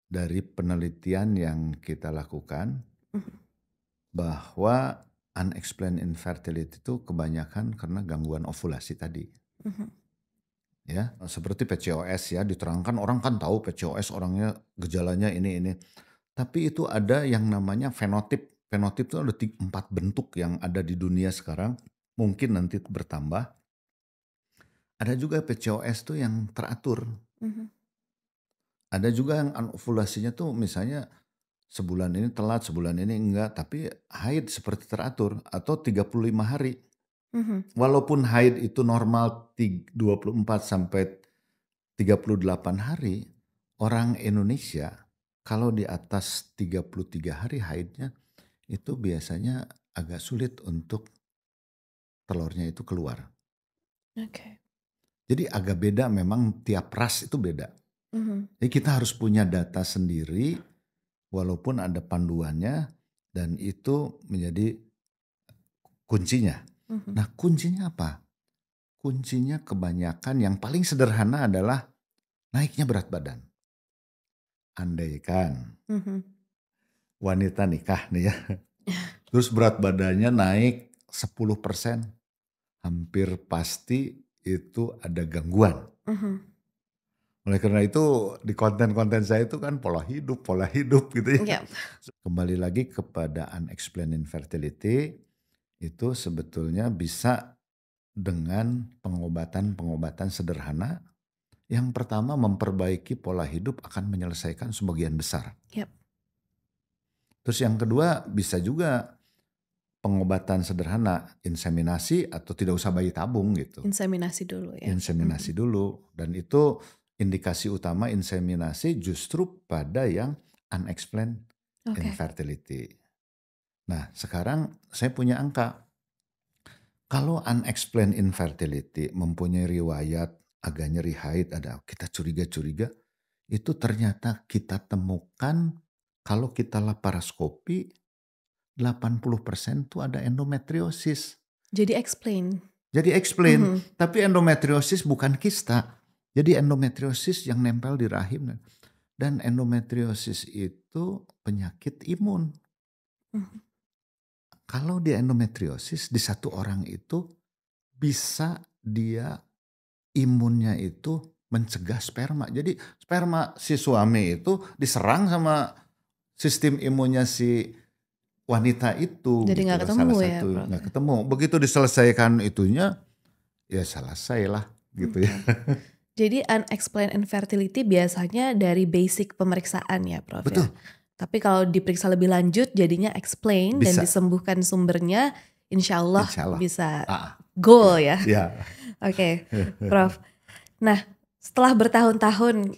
dari penelitian yang kita lakukan Mhm. bahwa unexplained infertility itu kebanyakan karena gangguan ovulasi tadi. Mhm. Ya, seperti PCOS ya, diterangkan orang kan tahu PCOS orangnya gejalanya ini. Tapi itu ada yang namanya fenotip. Fenotip itu ada 4 bentuk yang ada di dunia sekarang. Mungkin nanti bertambah. Ada juga PCOS tuh yang teratur. Mhm. Ada juga yang ovulasinya tuh misalnya sebulan ini telat, sebulan ini enggak. Tapi haid seperti teratur atau 35 hari. Mhm. Walaupun haid itu normal 24 sampai 38 hari, orang Indonesia kalau di atas 33 hari haidnya itu biasanya agak sulit untuk telurnya itu keluar. Oke. Jadi agak beda memang tiap ras itu beda. Mhm. Jadi kita harus punya data sendiri walaupun ada panduannya dan itu menjadi kuncinya. Mhm. Nah kuncinya apa? Kuncinya kebanyakan yang paling sederhana adalah naiknya berat badan. Andaikan Mhm. wanita nikah nih ya. Terus berat badannya naik 10%, hampir pasti itu ada gangguan. Mhm. Oleh karena itu di konten-konten saya itu kan pola hidup gitu ya. Iya. Kembali lagi kepada unexplained infertility, itu sebetulnya bisa dengan pengobatan-pengobatan sederhana. Yang pertama memperbaiki pola hidup akan menyelesaikan sebagian besar. Yap. Terus yang kedua bisa juga pengobatan sederhana, inseminasi atau tidak usah bayi tabung gitu. Inseminasi dulu ya. Inseminasi dulu dan itu indikasi utama inseminasi justru pada yang unexplained Oke. infertility. Nah sekarang saya punya angka. Kalau unexplained infertility mempunyai riwayat agak nyeri haid, ada kita curiga-curiga, itu ternyata kita temukan kalau kita laparoskopi 80% tuh ada endometriosis. Jadi explain. Jadi explain, Mhm. tapi endometriosis bukan kista. Jadi endometriosis yang nempel di rahim. Dan endometriosis itu penyakit imun. Mhm. Kalau dia endometriosis di satu orang itu bisa dia imunnya itu mencegah sperma. Jadi sperma si suami itu diserang sama sistem imunnya si wanita itu Jadi gitu nggak loh, ketemu salah ya satu Prof? nggak ketemu. Begitu diselesaikan itunya, ya selesai lah gitu ya. Oke. Jadi unexplained infertility biasanya dari basic pemeriksaan ya Prof ya. Betul, Tapi kalau diperiksa lebih lanjut jadinya explain dan bisa, disembuhkan sumbernya, insya Allah insya Allah. bisa Ah, goal ya. Ya. Oke, Prof. Nah, setelah bertahun-tahun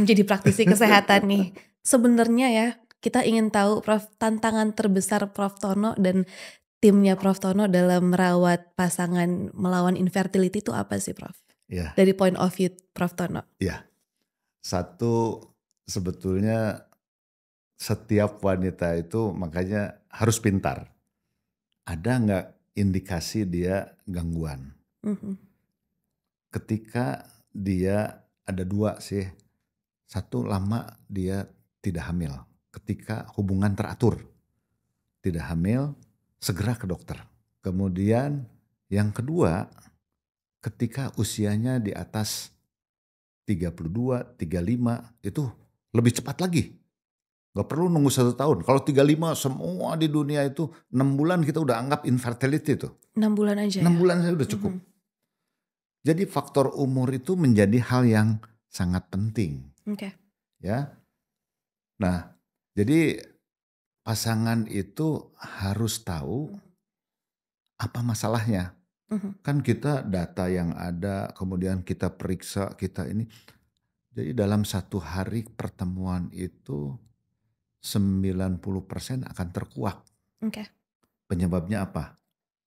menjadi praktisi kesehatan nih, sebenarnya ya kita ingin tahu Prof, tantangan terbesar Prof Tono dan timnya Prof Tono dalam merawat pasangan melawan infertility itu apa sih Prof? Ya, Dari point of view Prof Tono. ya. Satu, sebetulnya setiap wanita itu makanya harus pintar. Ada nggak indikasi dia gangguan? Mhm. Ketika dia ada dua sih. Satu, lama dia tidak hamil. Ketika hubungan teratur, tidak hamil, segera ke dokter. Kemudian yang kedua, ketika usianya di atas 32, 35, itu lebih cepat lagi. Gak perlu nunggu 1 tahun. Kalau 35 semua di dunia itu 6 bulan kita udah anggap infertility tuh. 6 bulan aja 6 ya? bulan saya udah cukup. Jadi faktor umur itu menjadi hal yang sangat penting. Oke. Ya. Nah, jadi pasangan itu harus tahu apa masalahnya. Kan kita data yang ada, kemudian kita periksa, kita ini. Jadi dalam 1 hari pertemuan itu 90% akan terkuak. Oke. Penyebabnya apa?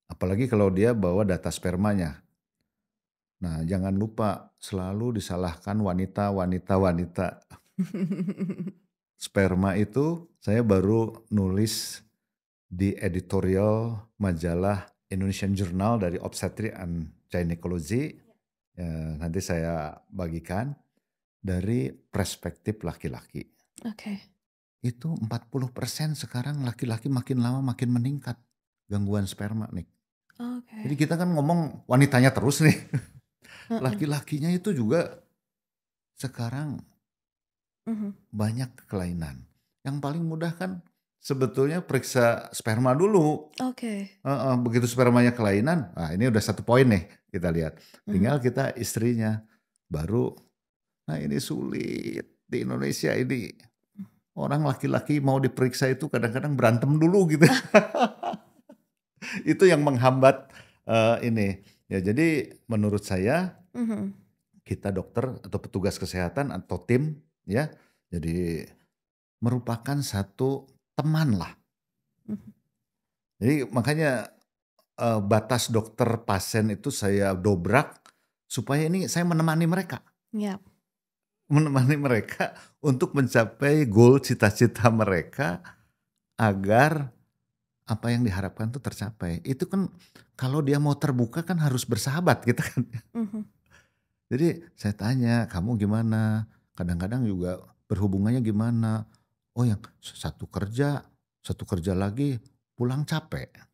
Apalagi kalau dia bawa data spermanya. Nah, jangan lupa selalu disalahkan wanita. Sperma itu saya baru nulis di editorial majalah Indonesian Journal dari Obstetric and Gynecology. Ya, nanti saya bagikan dari perspektif laki-laki. Oke. Itu 40% sekarang laki-laki makin lama makin meningkat gangguan sperma nih. Oke. Jadi kita kan ngomong wanitanya terus nih. Laki-lakinya itu juga sekarang banyak kelainan. Yang paling mudah kan sebetulnya periksa sperma dulu. Oke. Begitu spermanya kelainan, nah ini udah 1 poin nih kita lihat. Tinggal kita istrinya baru. Nah ini sulit di Indonesia ini. Orang laki-laki mau diperiksa itu kadang-kadang berantem dulu gitu. Itu yang menghambat ini. Ya jadi menurut saya kita dokter atau petugas kesehatan atau tim ya, jadi merupakan satu teman lah. Jadi makanya batas dokter pasien itu saya dobrak supaya ini saya menemani mereka. Yap. Menemani mereka untuk mencapai goal cita-cita mereka agar apa yang diharapkan itu tercapai. Itu kan kalau dia mau terbuka kan harus bersahabat gitu kan. Jadi saya tanya, kamu gimana? Kadang-kadang juga berhubungannya gimana? Oh yang satu kerja lagi pulang capek.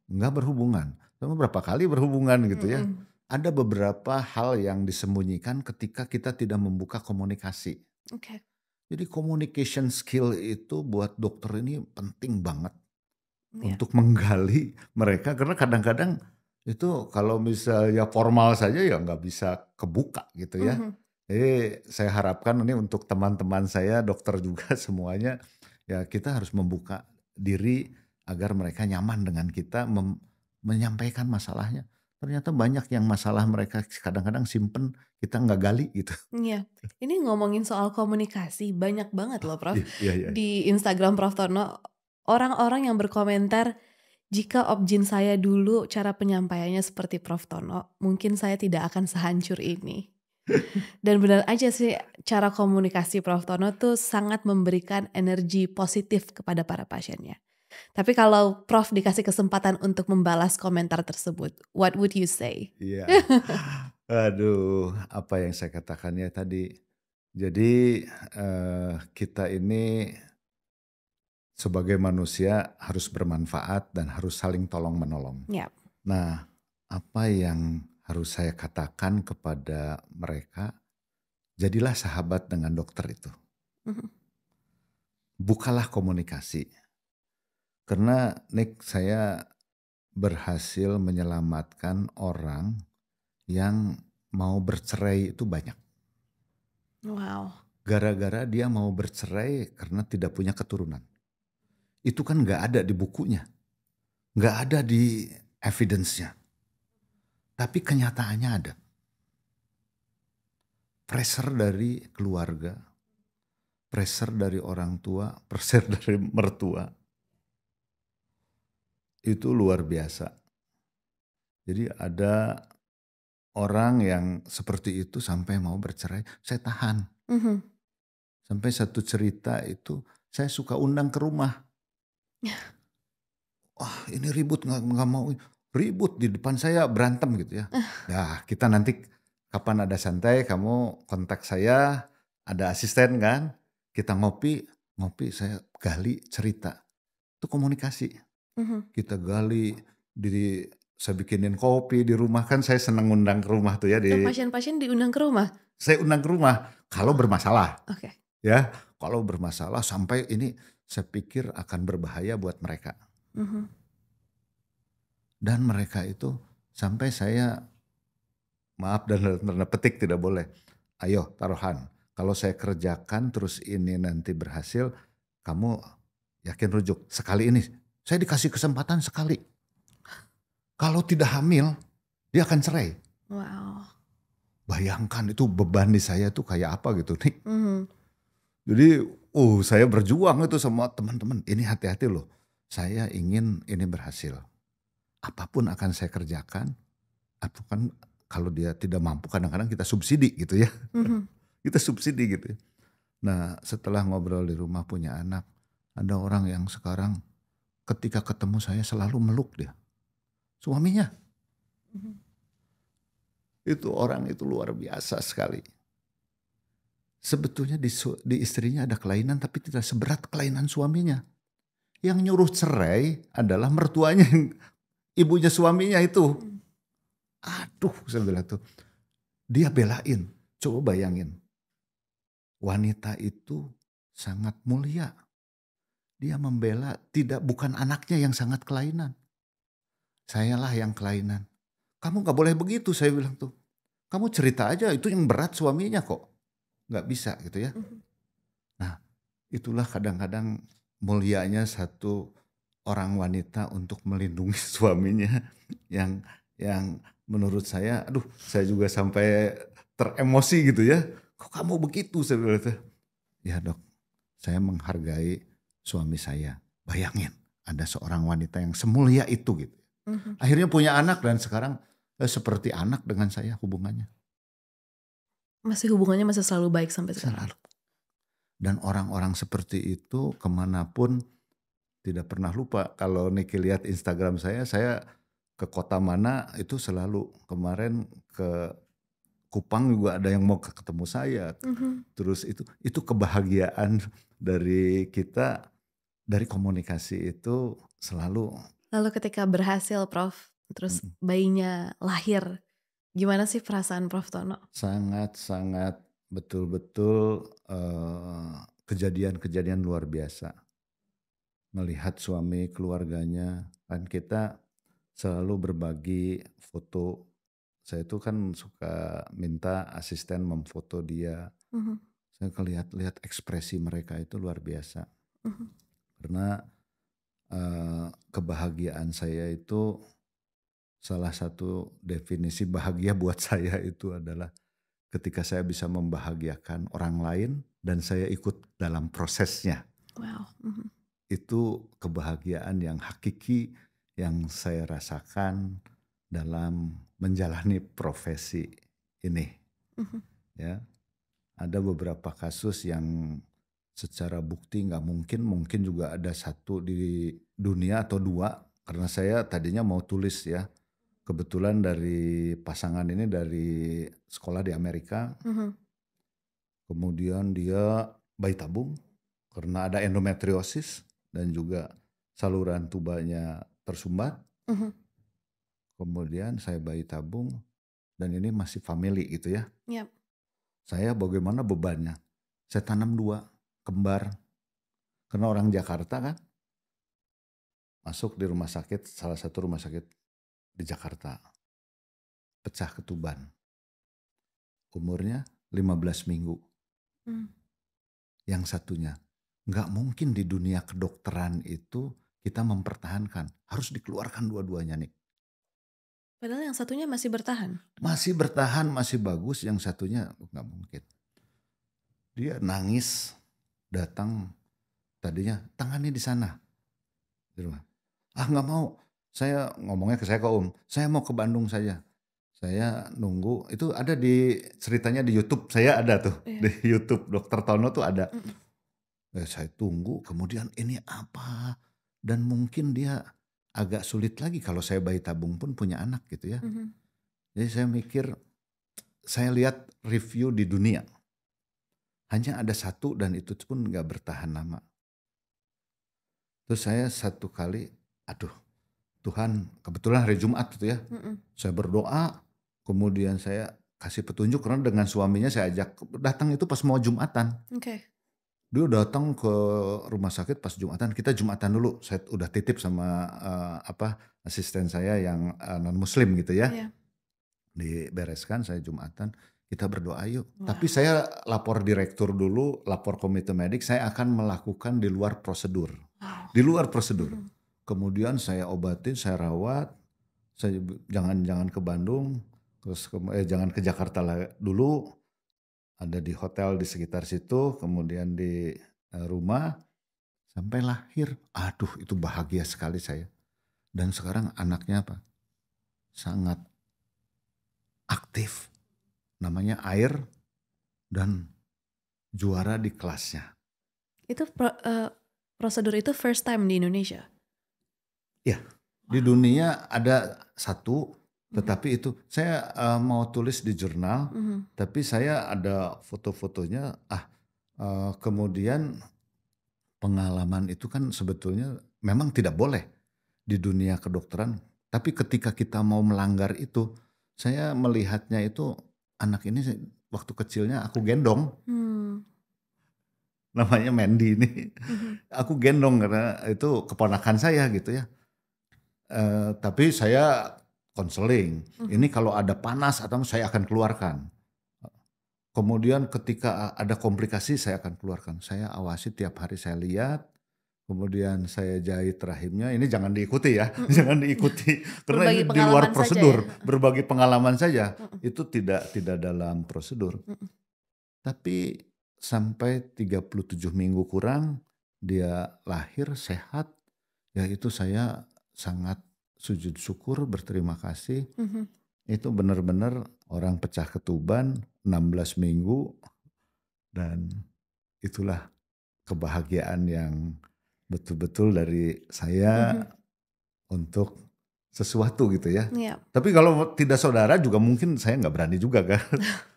Enggak berhubungan. Sama berapa kali berhubungan gitu ya. Ada beberapa hal yang disembunyikan ketika kita tidak membuka komunikasi. Oke. Jadi communication skill itu buat dokter ini penting banget. Untuk menggali mereka. Karena kadang-kadang itu kalau misalnya formal saja ya nggak bisa kebuka gitu ya. Jadi saya harapkan ini untuk teman-teman saya dokter juga semuanya. Ya kita harus membuka diri agar mereka nyaman dengan kita menyampaikan masalahnya. Ternyata banyak yang masalah mereka kadang-kadang simpen, kita nggak gali gitu. Iya, ini ngomongin soal komunikasi banyak banget loh Prof. Iya. Di Instagram Prof Tono, orang-orang yang berkomentar, jika objin saya dulu cara penyampaiannya seperti Prof Tono, mungkin saya tidak akan sehancur ini. Dan benar aja sih cara komunikasi Prof Tono tuh sangat memberikan energi positif kepada para pasiennya. Tapi kalau Prof dikasih kesempatan untuk membalas komentar tersebut, what would you say? Iya. Aduh, apa yang saya katakannya tadi. Jadi kita ini sebagai manusia harus bermanfaat dan harus saling tolong menolong. Yap. Nah, apa yang harus saya katakan kepada mereka, jadilah sahabat dengan dokter itu. Bukalah komunikasi. Karena Nick, saya berhasil menyelamatkan orang yang mau bercerai itu banyak. Wow. Gara-gara dia mau bercerai karena tidak punya keturunan. Itu kan gak ada di bukunya. Gak ada di evidence-nya. Tapi kenyataannya ada. Pressure dari keluarga, pressure dari orang tua, pressure dari mertua. Itu luar biasa. Jadi ada orang yang seperti itu sampai mau bercerai, saya tahan. Sampai satu cerita itu saya suka undang ke rumah. Wah ini ribut nggak mau. Ribut di depan saya berantem gitu ya. Ya kita nanti kapan ada santai kamu kontak saya, ada asisten kan. Kita ngopi saya gali cerita. Itu komunikasi. Kita gali, saya bikinin kopi di rumah kan saya senang undang ke rumah tuh ya. Pasien-pasien diundang ke rumah? Saya undang ke rumah kalau bermasalah. Oke. Ya kalau bermasalah sampai ini saya pikir akan berbahaya buat mereka. Dan mereka itu sampai saya, maaf dan tanda petik tidak boleh. Ayo taruhan, kalau saya kerjakan terus ini nanti berhasil, kamu yakin rujuk. Sekali ini, saya dikasih kesempatan sekali. Kalau tidak hamil, dia akan cerai. Wow. Bayangkan itu beban di saya tuh kayak apa gitu nih. Jadi saya berjuang itu sama teman-teman. Ini hati-hati loh, saya ingin ini berhasil. Apapun akan saya kerjakan, atau kan kalau dia tidak mampu kadang-kadang kita subsidi gitu ya. Kita subsidi gitu. Nah setelah ngobrol di rumah punya anak, ada orang yang sekarang ketika ketemu saya selalu meluk dia. Suaminya. Itu orang itu luar biasa sekali. Sebetulnya di istrinya ada kelainan tapi tidak seberat kelainan suaminya. Yang nyuruh cerai adalah mertuanya, ibunya suaminya itu. Aduh saya bilang tuh. Dia belain. Coba bayangin. Wanita itu sangat mulia. Dia membela bukan anaknya yang sangat kelainan. Sayalah yang kelainan. Kamu gak boleh begitu saya bilang tuh. Kamu cerita aja itu yang berat suaminya kok. Gak bisa gitu ya. Nah itulah kadang-kadang mulianya satu orang wanita untuk melindungi suaminya. Yang menurut saya, aduh saya juga sampai teremosi gitu ya. Kok kamu begitu saya bilang tuh. Ya dok, saya menghargai suami saya. Bayangin ada seorang wanita yang semulia itu gitu. Akhirnya punya anak dan sekarang seperti anak dengan saya hubungannya. Hubungannya masih selalu baik sampai sekarang? Selalu. Dan orang-orang seperti itu kemanapun tidak pernah lupa. Kalau Niki lihat Instagram saya ke kota mana itu selalu. Kemarin ke Kupang juga ada yang mau ketemu saya. Terus itu kebahagiaan dari kita, dari komunikasi itu selalu. Lalu ketika berhasil Prof, terus bayinya lahir, gimana sih perasaan Prof Tono? Sangat-sangat betul-betul kejadian-kejadian luar biasa. Melihat suami keluarganya, kan kita selalu berbagi foto. Saya itu kan suka minta asisten memfoto dia. Saya lihat ekspresi mereka itu luar biasa. Karena kebahagiaan saya itu, salah satu definisi bahagia buat saya itu adalah ketika saya bisa membahagiakan orang lain dan saya ikut dalam prosesnya. Wow. Itu kebahagiaan yang hakiki yang saya rasakan dalam menjalani profesi ini. Ya, ada beberapa kasus yang secara bukti nggak mungkin juga ada satu di dunia atau dua. Karena saya tadinya mau tulis ya. Kebetulan dari pasangan ini dari sekolah di Amerika. Kemudian dia bayi tabung karena ada endometriosis dan juga saluran tubanya tersumbat. Kemudian saya bayi tabung dan ini masih family gitu ya. Yep. Saya bagaimana bebannya? Saya tanam 2 kembar. Karena orang Jakarta kan. Masuk di rumah sakit, salah satu rumah sakit di Jakarta. Pecah ketuban. Umurnya 15 minggu. Yang satunya, nggak mungkin di dunia kedokteran itu kita mempertahankan. Harus dikeluarkan dua-duanya nih. Padahal yang satunya masih bertahan. Masih bertahan, masih bagus, yang satunya nggak mungkin. Dia nangis, datang, tadinya tangannya di sana. Di rumah. Ah nggak mau, saya ngomongnya ke saya saya mau ke Bandung saja. Saya nunggu, itu ada di ceritanya di YouTube, saya ada tuh. Iya. Di YouTube Dokter Tono tuh ada. Mm-mm. Saya tunggu, kemudian ini apa? Dan mungkin dia agak sulit lagi kalau saya bayi tabung pun punya anak gitu ya. Mhm. Jadi saya mikir, saya lihat review di dunia. Hanya ada satu dan itu pun gak bertahan lama. Terus saya satu kali, aduh Tuhan, kebetulan hari Jumat gitu ya. Mm-mm. Saya berdoa, kemudian saya kasih petunjuk karena dengan suaminya saya ajak datang itu pas mau Jumatan. Oke. Dia datang ke rumah sakit pas Jumatan, kita Jumatan dulu. Saya udah titip sama asisten saya yang non muslim gitu ya. Iya. Dibereskan, saya Jumatan, kita berdoa yuk. Wah. Tapi saya lapor direktur dulu, lapor komite medik, saya akan melakukan di luar prosedur. Wow. Di luar prosedur. Mhm. Kemudian saya obatin, saya rawat, saya jangan ke Bandung, terus jangan ke Jakarta dulu. Ada di hotel di sekitar situ, kemudian di rumah, sampai lahir. Aduh itu bahagia sekali saya. Dan sekarang anaknya apa? Sangat aktif. Namanya Air dan juara di kelasnya. Itu prosedur itu first time di Indonesia? Ya, di dunia ada satu. Tetapi itu saya mau tulis di jurnal, tapi saya ada foto-fotonya. Kemudian pengalaman itu kan sebetulnya memang tidak boleh di dunia kedokteran. Tapi ketika kita mau melanggar itu, saya melihatnya itu anak ini waktu kecilnya aku gendong. Namanya Mandy ini. Aku gendong karena itu keponakan saya gitu ya. Tapi saya konseling. Ini kalau ada panas atau saya akan keluarkan. Kemudian ketika ada komplikasi saya akan keluarkan. Saya awasi tiap hari, saya lihat. Kemudian saya jahit rahimnya. Ini jangan diikuti ya. Jangan diikuti. Karena ini di luar prosedur. Ya? Berbagi pengalaman saja. Itu tidak dalam prosedur. Tapi sampai 37 minggu kurang dia lahir sehat. Ya itu saya sangat sujud syukur, berterima kasih. Itu benar-benar orang pecah ketuban 16 minggu dan itulah kebahagiaan yang betul-betul dari saya untuk sesuatu gitu ya. Tapi kalau tidak saudara juga mungkin saya nggak berani juga kan.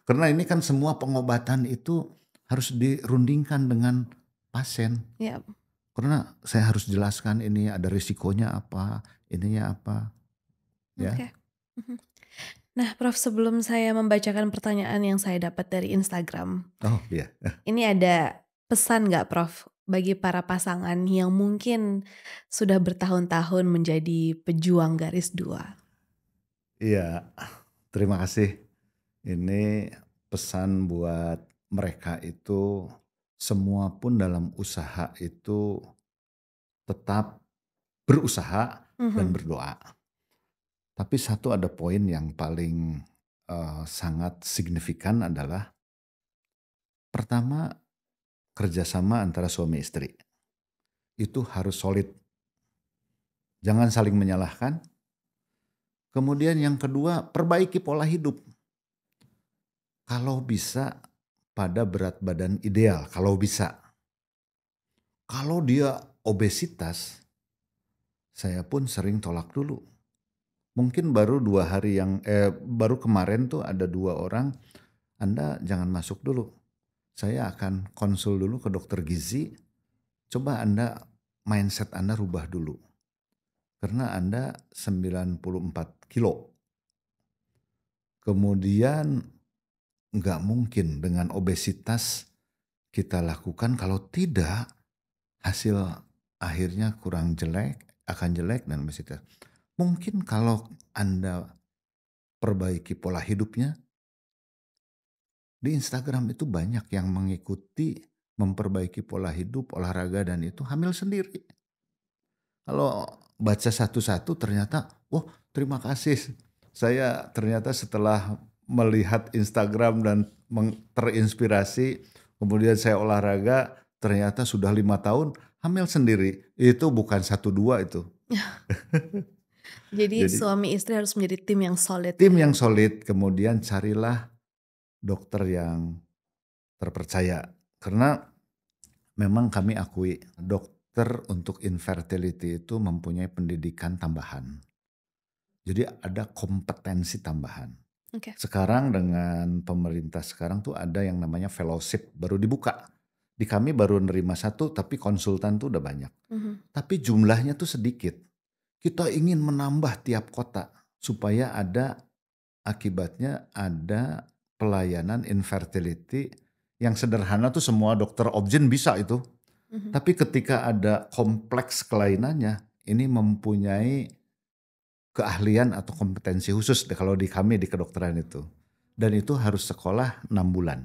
Karena ini kan semua pengobatan itu harus dirundingkan dengan pasien. Karena saya harus jelaskan ini ada risikonya apa, ininya apa. Ya. Okay. Nah, Prof, sebelum saya membacakan pertanyaan yang saya dapat dari Instagram. Oh iya. Ini ada pesan nggak, Prof, bagi para pasangan yang mungkin sudah bertahun-tahun menjadi pejuang garis 2? Iya, terima kasih. Ini pesan buat mereka itu, semua pun dalam usaha itu tetap berusaha dan berdoa. Tapi satu ada poin yang paling sangat signifikan adalah pertama kerjasama antara suami istri. Itu harus solid. Jangan saling menyalahkan. Kemudian yang kedua perbaiki pola hidup. Kalau bisa pada berat badan ideal, kalau bisa. Kalau dia obesitas, saya pun sering tolak dulu. Mungkin baru baru kemarin tuh ada 2 orang, Anda jangan masuk dulu. Saya akan konsul dulu ke dokter gizi, coba Anda mindset Anda rubah dulu. Karena Anda 94 kilo. Kemudian nggak mungkin dengan obesitas kita lakukan, kalau tidak hasil akhirnya kurang jelek, akan jelek dan obesitas. Mungkin kalau Anda perbaiki pola hidupnya, di Instagram itu banyak yang mengikuti memperbaiki pola hidup, olahraga dan itu hamil sendiri. Kalau baca satu-satu ternyata, terima kasih saya ternyata setelah melihat Instagram dan terinspirasi, kemudian saya olahraga, ternyata sudah 5 tahun hamil sendiri. Itu bukan 1 2 itu. Jadi Jadi suami istri harus menjadi tim yang solid tim ya. yang solid, kemudian carilah dokter yang terpercaya. Karena memang kami akui dokter untuk infertility itu mempunyai pendidikan tambahan. Jadi ada kompetensi tambahan. Oke. Sekarang dengan pemerintah sekarang tuh ada yang namanya fellowship baru dibuka. Di kami baru nerima 1 tapi konsultan tuh udah banyak. Tapi jumlahnya tuh sedikit. Kita ingin menambah tiap kota supaya ada akibatnya ada pelayanan infertility yang sederhana tuh semua dokter obgyn bisa itu. Tapi ketika ada kompleks kelainannya, ini mempunyai keahlian atau kompetensi khusus kalau di kami di kedokteran itu. Dan itu harus sekolah 6 bulan.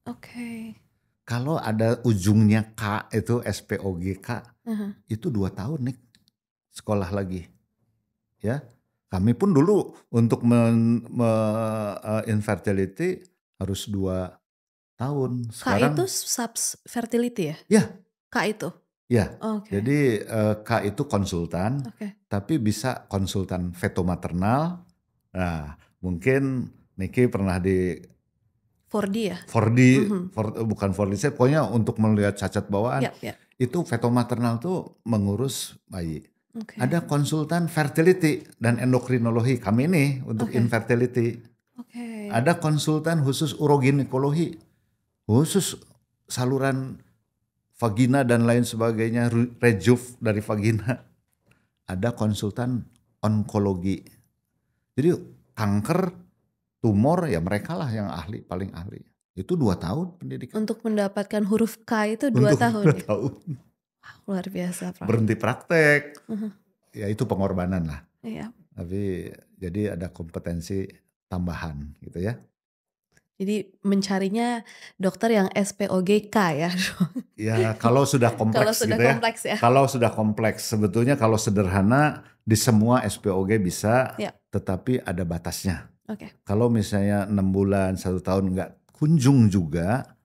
Oke. Kalau ada ujungnya K itu SPOGK itu 2 tahun nih sekolah lagi. Ya, kami pun dulu untuk infertility harus 2 tahun. Kak itu Sekarang subs fertility ya? ya, Kak itu? ya. Oke. Jadi K itu konsultan, Oke. tapi bisa konsultan feto maternal. Nah, mungkin Niki pernah di 4D ya? 4D, bukan 4D, pokoknya untuk melihat cacat bawaan. Yap, yap. Itu feto maternal tuh mengurus bayi. Oke. Ada konsultan fertility dan endokrinologi, kami ini untuk infertility. Oke. Ada konsultan khusus uroginekologi, khusus saluran vagina dan lain sebagainya, rejuv dari vagina. Ada konsultan onkologi. Jadi kanker, tumor ya mereka lah yang ahli, paling ahli. Itu 2 tahun pendidikan. Untuk mendapatkan huruf K itu 2 Untuk tahun 2 ya? tahun. Luar biasa, Prof. Berhenti praktek. Ya itu pengorbanan lah. Iya. Tapi jadi ada kompetensi tambahan gitu ya. Jadi mencarinya dokter yang SPOGK ya. Ya kalau sudah kompleks Kalau sudah gitu ya. kompleks ya. Kalau sudah kompleks, sebetulnya kalau sederhana di semua SPOG bisa, Ya. tetapi ada batasnya. Oke. Kalau misalnya 6 bulan, 1 tahun nggak kunjung juga,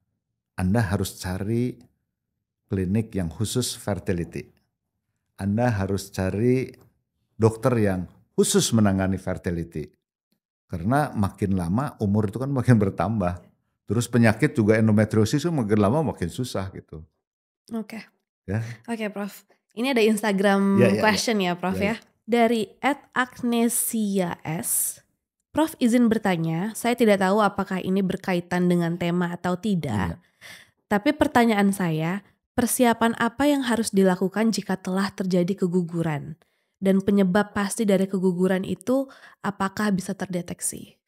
Anda harus cari klinik yang khusus fertility. Anda harus cari dokter yang khusus menangani fertility. Karena makin lama umur itu kan makin bertambah. Terus penyakit juga endometriosis itu makin lama makin susah gitu. Oke. Ya. Oke, Prof. Ini ada Instagram question ya, Prof ya. Dari @agnesias. Prof izin bertanya, saya tidak tahu apakah ini berkaitan dengan tema atau tidak. Tapi pertanyaan saya, persiapan apa yang harus dilakukan jika telah terjadi keguguran? Dan penyebab pasti dari keguguran itu apakah bisa terdeteksi?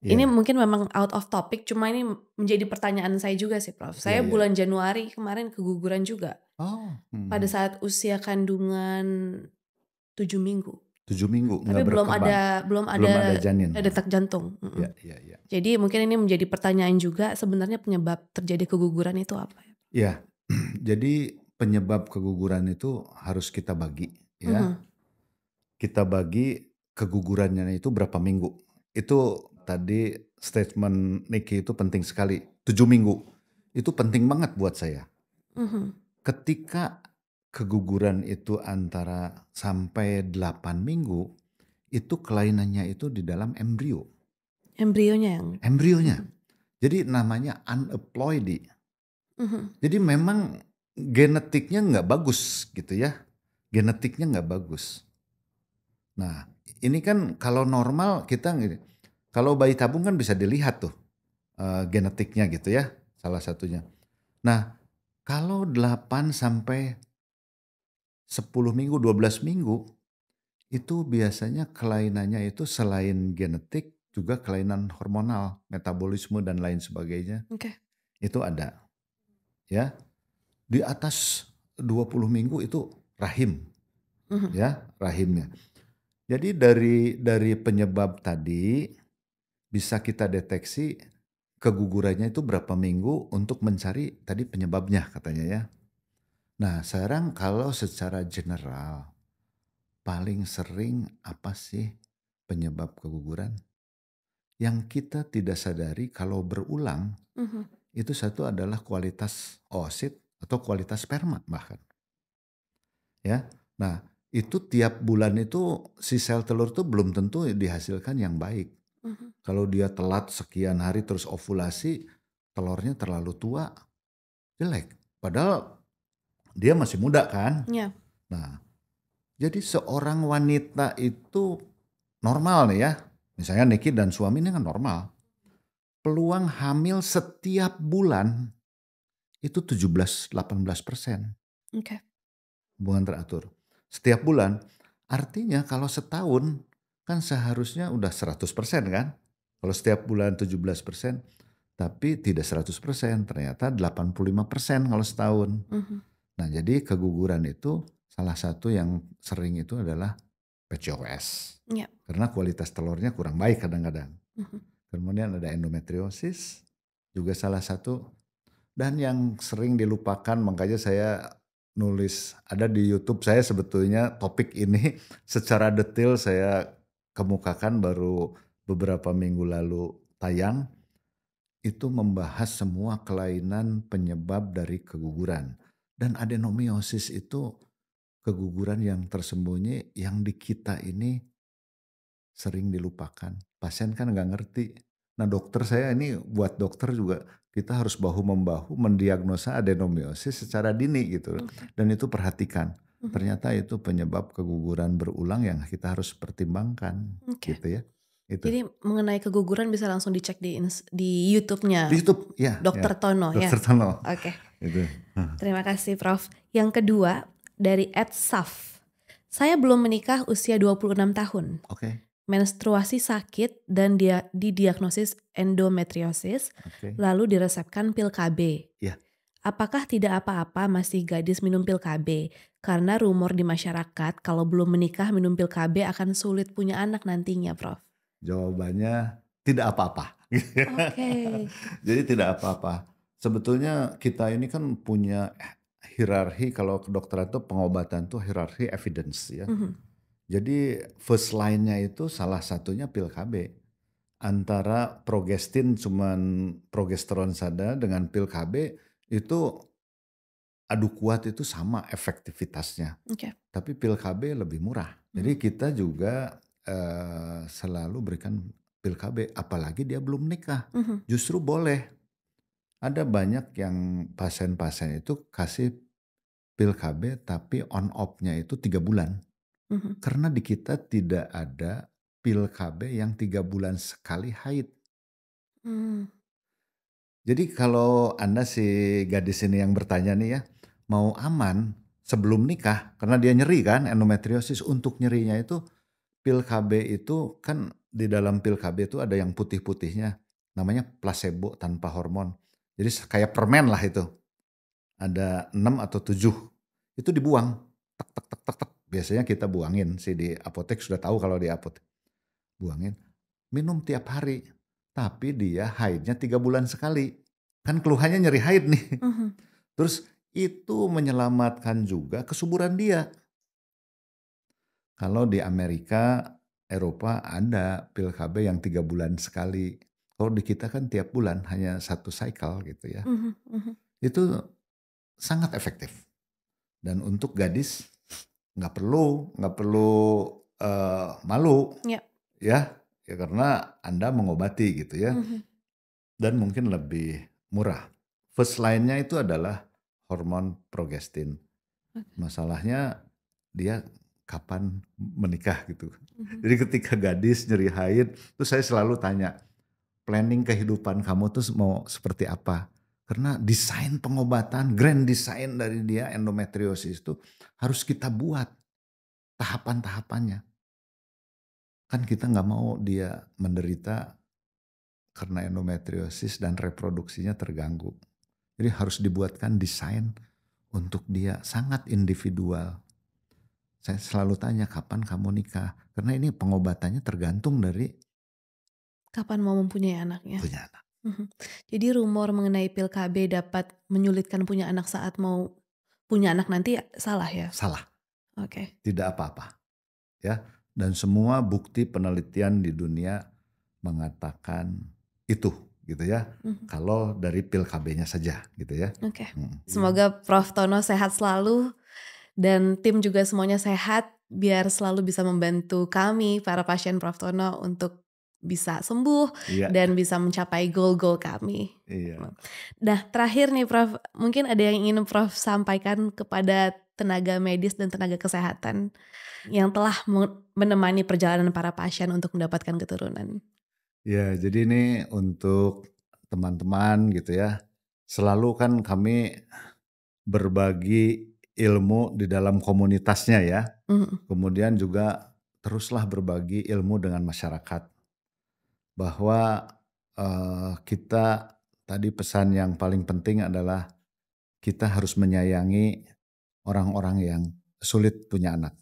Ini mungkin memang out of topic, cuma ini menjadi pertanyaan saya juga sih, Prof. Saya bulan Januari kemarin keguguran juga. Pada saat usia kandungan 7 minggu. 7 minggu Tapi belum ada janin. detak jantung. Ya. Jadi mungkin ini menjadi pertanyaan juga, sebenarnya penyebab terjadi keguguran itu apa? Ya, jadi penyebab keguguran itu harus kita bagi ya. Kita bagi kegugurannya itu berapa minggu. Itu tadi statement Niki itu penting sekali. 7 minggu itu penting banget buat saya. Ketika keguguran itu antara sampai 8 minggu, itu kelainannya itu di dalam embrio. Embrionya. Jadi namanya aneuploidy. Jadi memang genetiknya nggak bagus gitu ya. Genetiknya nggak bagus. Nah ini kan kalau normal kita, kalau bayi tabung kan bisa dilihat tuh genetiknya gitu ya, salah satunya. Nah kalau 8 sampai 10 minggu, 12 minggu, itu biasanya kelainannya itu selain genetik juga kelainan hormonal, metabolisme dan lain sebagainya. Itu ada. Ya. Di atas 20 minggu itu rahim. Ya, rahimnya. Jadi dari penyebab tadi bisa kita deteksi kegugurannya itu berapa minggu untuk mencari tadi penyebabnya katanya ya. Nah, sekarang kalau secara general paling sering apa sih penyebab keguguran yang kita tidak sadari kalau berulang itu satu adalah kualitas oosit atau kualitas sperma bahkan. Ya. Nah, itu tiap bulan itu si sel telur tuh belum tentu dihasilkan yang baik. Kalau dia telat sekian hari terus ovulasi, telurnya terlalu tua, jelek. Padahal dia masih muda kan. Ya. Nah, jadi seorang wanita itu normal nih ya. Misalnya Niki dan suami ini kan normal. Peluang hamil setiap bulan itu 17-18%. Oke. Hubungan teratur. Setiap bulan. Artinya kalau setahun kan seharusnya udah 100% kan. Kalau setiap bulan 17%. Tapi tidak 100%. Ternyata 85% kalau setahun. Nah jadi keguguran itu salah satu yang sering itu adalah PCOS. Ya. Karena kualitas telurnya kurang baik kadang-kadang. Kemudian ada endometriosis juga salah satu. Dan yang sering dilupakan makanya saya nulis ada di YouTube saya sebetulnya topik ini secara detail saya kemukakan baru beberapa minggu lalu tayang. Itu membahas semua kelainan penyebab dari keguguran. Dan adenomiosis itu keguguran yang tersembunyi yang di kita ini sering dilupakan. Pasien kan nggak ngerti. Nah dokter saya ini buat dokter juga kita harus bahu-membahu mendiagnosa adenomiosis secara dini gitu. Dan itu perhatikan. Ternyata itu penyebab keguguran berulang yang kita harus pertimbangkan gitu ya. Itu. Jadi mengenai keguguran bisa langsung dicek di YouTube-nya. Di YouTube, ya. Dr. Tono ya. Dr. Tono. Oke. Itu. Terima kasih Prof. Yang kedua dari Ed Saf. Saya belum menikah usia 26 tahun. Oke. Menstruasi sakit dan dia didiagnosis endometriosis, lalu diresepkan pil KB. Ya. Apakah tidak apa-apa masih gadis minum pil KB? Karena rumor di masyarakat kalau belum menikah minum pil KB akan sulit punya anak nantinya, Prof. Jawabannya tidak apa-apa. Oke. Jadi tidak apa-apa. Sebetulnya kita ini kan punya hierarki kalau kedokteran itu pengobatan itu hierarki evidence ya. Jadi first line-nya itu salah satunya pil KB. Antara progestin cuman progesteron saja dengan pil KB itu adu kuat itu sama efektivitasnya. Tapi pil KB lebih murah. Jadi kita juga selalu berikan pil KB apalagi dia belum nikah. Justru boleh. Ada banyak yang pasien-pasien itu kasih pil KB tapi on off-nya itu 3 bulan. Karena di kita tidak ada pil KB yang 3 bulan sekali haid. Jadi kalau Anda si gadis ini yang bertanya nih ya, mau aman sebelum nikah karena dia nyeri kan endometriosis, untuk nyerinya itu pil KB itu kan di dalam pil KB itu ada yang putih-putihnya namanya placebo tanpa hormon. Jadi kayak permen lah itu. Ada 6 atau 7. Itu dibuang. Tek tek tek tek tek. Biasanya kita buangin sih di apotek, sudah tahu kalau di apotek. Buangin. Minum tiap hari. Tapi dia haidnya 3 bulan sekali. Kan keluhannya nyeri haid nih. Terus itu menyelamatkan juga kesuburan dia. Kalau di Amerika, Eropa ada pil KB yang 3 bulan sekali. Kalau di kita kan tiap bulan hanya 1 cycle gitu ya. Itu sangat efektif. Dan untuk gadis nggak perlu malu. Ya karena Anda mengobati gitu ya. Dan mungkin lebih murah. First line-nya itu adalah hormon progestin. Masalahnya dia kapan menikah gitu. Jadi ketika gadis nyeri haid, terus saya selalu tanya, planning kehidupan kamu tuh mau seperti apa? Karena desain pengobatan, grand design dari dia endometriosis itu harus kita buat tahapan-tahapannya. Kan kita nggak mau dia menderita karena endometriosis dan reproduksinya terganggu. Jadi harus dibuatkan desain untuk dia sangat individual. Saya selalu tanya kapan kamu nikah, karena ini pengobatannya tergantung dari kapan mau mempunyai anaknya. Punya anak. Jadi rumor mengenai pil KB dapat menyulitkan punya anak saat mau punya anak nanti salah ya? Salah. Oke. Tidak apa-apa. Ya, Dan semua bukti penelitian di dunia mengatakan itu gitu ya. Mhm. Kalau dari pil KB-nya saja gitu ya. Oke. Hmm. Semoga Prof. Tono sehat selalu dan tim juga semuanya sehat biar selalu bisa membantu kami para pasien Prof. Tono untuk bisa sembuh Iya, dan bisa mencapai goal-goal kami. iya. Nah, terakhir nih Prof, mungkin ada yang ingin Prof sampaikan kepada tenaga medis dan tenaga kesehatan yang telah menemani perjalanan para pasien untuk mendapatkan keturunan. Ya, jadi ini untuk teman-teman gitu ya. Selalu kan kami berbagi ilmu di dalam komunitasnya ya. Mhm. Kemudian juga teruslah berbagi ilmu dengan masyarakat. Bahwa kita tadi pesan yang paling penting adalah kita harus menyayangi orang-orang yang sulit punya anak.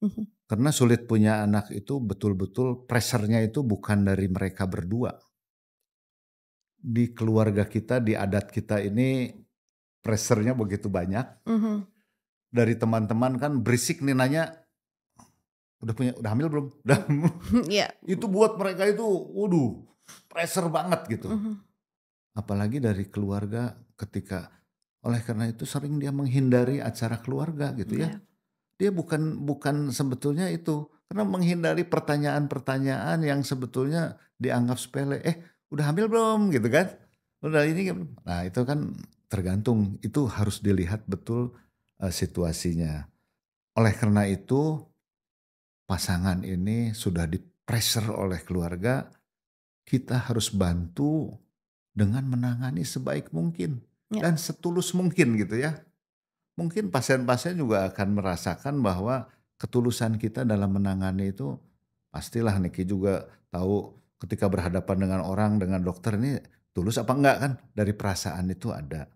Mhm. Karena sulit punya anak itu betul-betul pressure-nya itu bukan dari mereka berdua. Di keluarga kita, di adat kita ini pressure-nya begitu banyak. Mhm. Dari teman-teman kan berisik nih nanya, udah hamil belum? Iya. Itu buat mereka itu, waduh, pressure banget gitu. Mhm. Apalagi dari keluarga ketika oleh karena itu sering dia menghindari acara keluarga gitu ya. Iya. Dia bukan sebetulnya itu, karena menghindari pertanyaan-pertanyaan yang sebetulnya dianggap sepele, udah hamil belum?" Gitu kan. Udah ini kan. Nah itu kan tergantung, itu harus dilihat betul, situasinya. Oleh karena itu, pasangan ini sudah di-pressure oleh keluarga, kita harus bantu dengan menangani sebaik mungkin Ya. dan setulus mungkin gitu ya. Mungkin pasien-pasien juga akan merasakan bahwa ketulusan kita dalam menangani itu pastilah Niki juga tahu ketika berhadapan dengan orang, dengan dokter ini tulus apa enggak kan dari perasaan itu ada.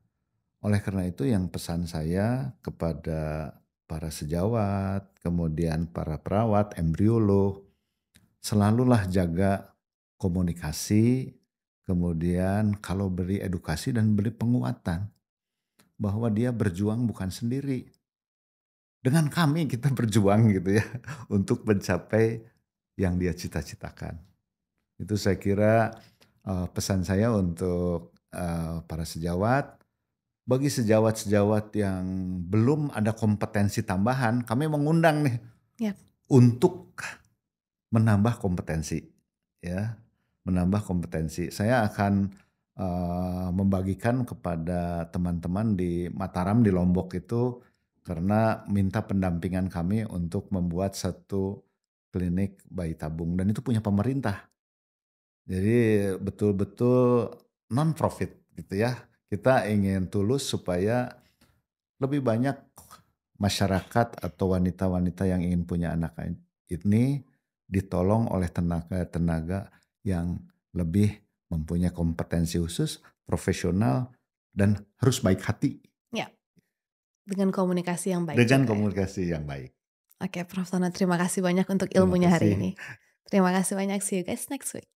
Oleh karena itu yang pesan saya kepada para sejawat, kemudian para perawat, embriolog, selalulah jaga komunikasi, kemudian kalau beri edukasi dan beri penguatan bahwa dia berjuang bukan sendiri. Dengan kami kita berjuang gitu ya untuk mencapai yang dia cita-citakan. Itu saya kira pesan saya untuk para sejawat. Bagi sejawat-sejawat yang belum ada kompetensi tambahan, kami mengundang nih Ya. untuk menambah kompetensi, ya, menambah kompetensi. Saya akan membagikan kepada teman-teman di Mataram, di Lombok itu, karena minta pendampingan kami untuk membuat satu klinik bayi tabung dan itu punya pemerintah. Jadi betul-betul non-profit gitu ya. Kita ingin tulus supaya lebih banyak masyarakat atau wanita-wanita yang ingin punya anak ini ditolong oleh tenaga-tenaga yang lebih mempunyai kompetensi khusus, profesional, dan harus baik hati Ya. Dengan komunikasi yang baik dengan juga ya. komunikasi yang baik. Oke, Prof. Tono terima kasih banyak untuk Terima ilmunya hari kasih. ini. Terima kasih banyak, see you guys next week.